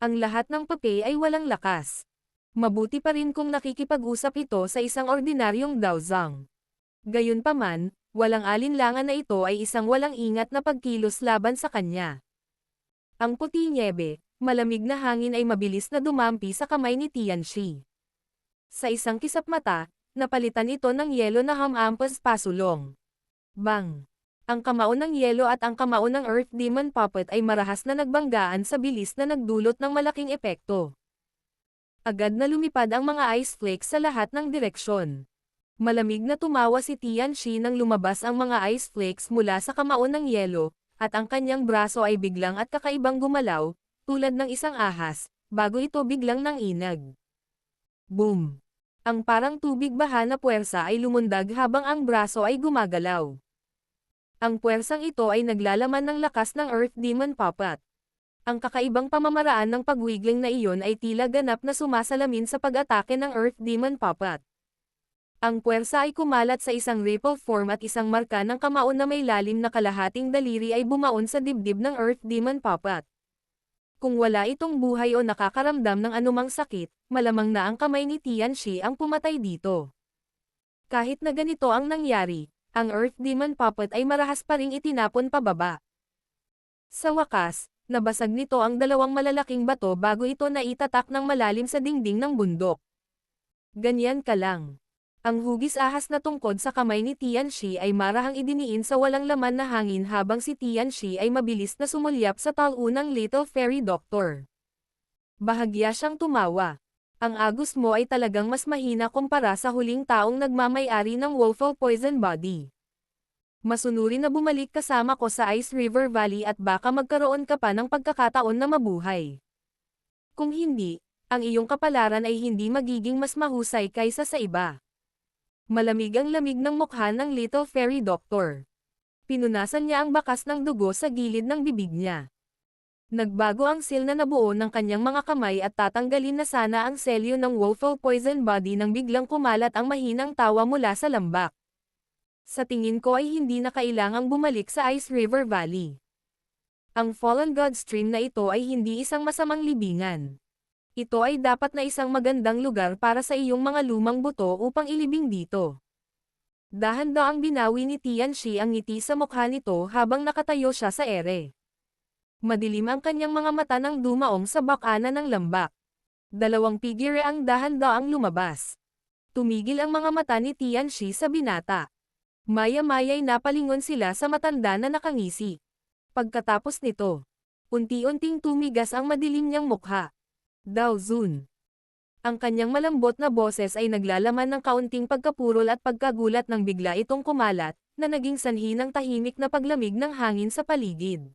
Ang lahat ng pape ay walang lakas. Mabuti pa rin kung nakikipag-usap ito sa isang ordinaryong Daozang. Gayunpaman, walang alinlangan na ito ay isang walang ingat na pagkilos laban sa kanya. Ang puti nyebe, malamig na hangin ay mabilis na dumampi sa kamay ni Tianxi. Sa isang kisap mata, napalitan ito ng yelo na hamampas pasulong. Bang! Ang kamao ng yelo at ang kamao ng Earth Demon Puppet ay marahas na nagbanggaan sa bilis na nagdulot ng malaking epekto. Agad na lumipad ang mga ice flakes sa lahat ng direksyon. Malamig na tumawa si Tianxi nang lumabas ang mga ice flakes mula sa kamao ng yelo, at ang kanyang braso ay biglang at kakaibang gumalaw, tulad ng isang ahas, bago ito biglang nanginag. Boom! Ang parang tubig baha na puwersa ay lumundag habang ang braso ay gumagalaw. Ang puwersang ito ay naglalaman ng lakas ng Earth Demon Puppet. Ang kakaibang pamamaraan ng pagwigling na iyon ay tila ganap na sumasalamin sa pag-atake ng Earth Demon Puppet. Ang puwersa ay kumalat sa isang ripple form at isang marka ng kamao na may lalim na kalahating daliri ay bumaon sa dibdib ng Earth Demon Puppet. Kung wala itong buhay o nakakaramdam ng anumang sakit, malamang na ang kamay ni Tianxi ang pumatay dito. Kahit na ganito ang nangyari, ang Earth Demon Puppet ay marahas pa ring itinapon pababa. Sa wakas, nabasag nito ang dalawang malalaking bato bago ito naitatak ng malalim sa dingding ng bundok. Ganyan ka lang. Ang hugis ahas na tungkod sa kamay ni Tianxi ay marahang idiniin sa walang laman na hangin habang si Tianxi ay mabilis na sumulyap sa talunang Little Fairy Doctor. Bahagya siyang tumawa. Ang agos mo ay talagang mas mahina kumpara sa huling taong nagmamay-ari ng Woeful Poison Body. Masunuri na bumalik kasama ko sa Ice River Valley at baka magkaroon ka pa ng pagkakataon na mabuhay. Kung hindi, ang iyong kapalaran ay hindi magiging mas mahusay kaysa sa iba. Malamig ang lamig ng mukha ng Little Fairy Doctor. Pinunasan niya ang bakas ng dugo sa gilid ng bibig niya. Nagbago ang seal na nabuo ng kanyang mga kamay at tatanggalin na sana ang selyo ng Woeful Poison Body nang biglang kumalat ang mahinang tawa mula sa lambak. Sa tingin ko ay hindi na kailangang bumalik sa Ice River Valley. Ang Fallen God Stream na ito ay hindi isang masamang libingan. Ito ay dapat na isang magandang lugar para sa iyong mga lumang buto upang ilibing dito. Dahan-daang binawi ni Tianxi ang ngiti sa mukha nito habang nakatayo siya sa ere. Madilim ang kanyang mga mata nang dumaong sa bakana ng lambak. Dalawang figure ang dahan-daang lumabas. Tumigil ang mga mata ni Tianxi sa binata. Maya-maya'y napalingon sila sa matanda na nakangisi. Pagkatapos nito, unti-unting tumigas ang madilim niyang mukha. Dao Zun. Ang kanyang malambot na boses ay naglalaman ng kaunting pagkapurol at pagkagulat nang bigla itong kumalat, na naging sanhi ng tahimik na paglamig ng hangin sa paligid.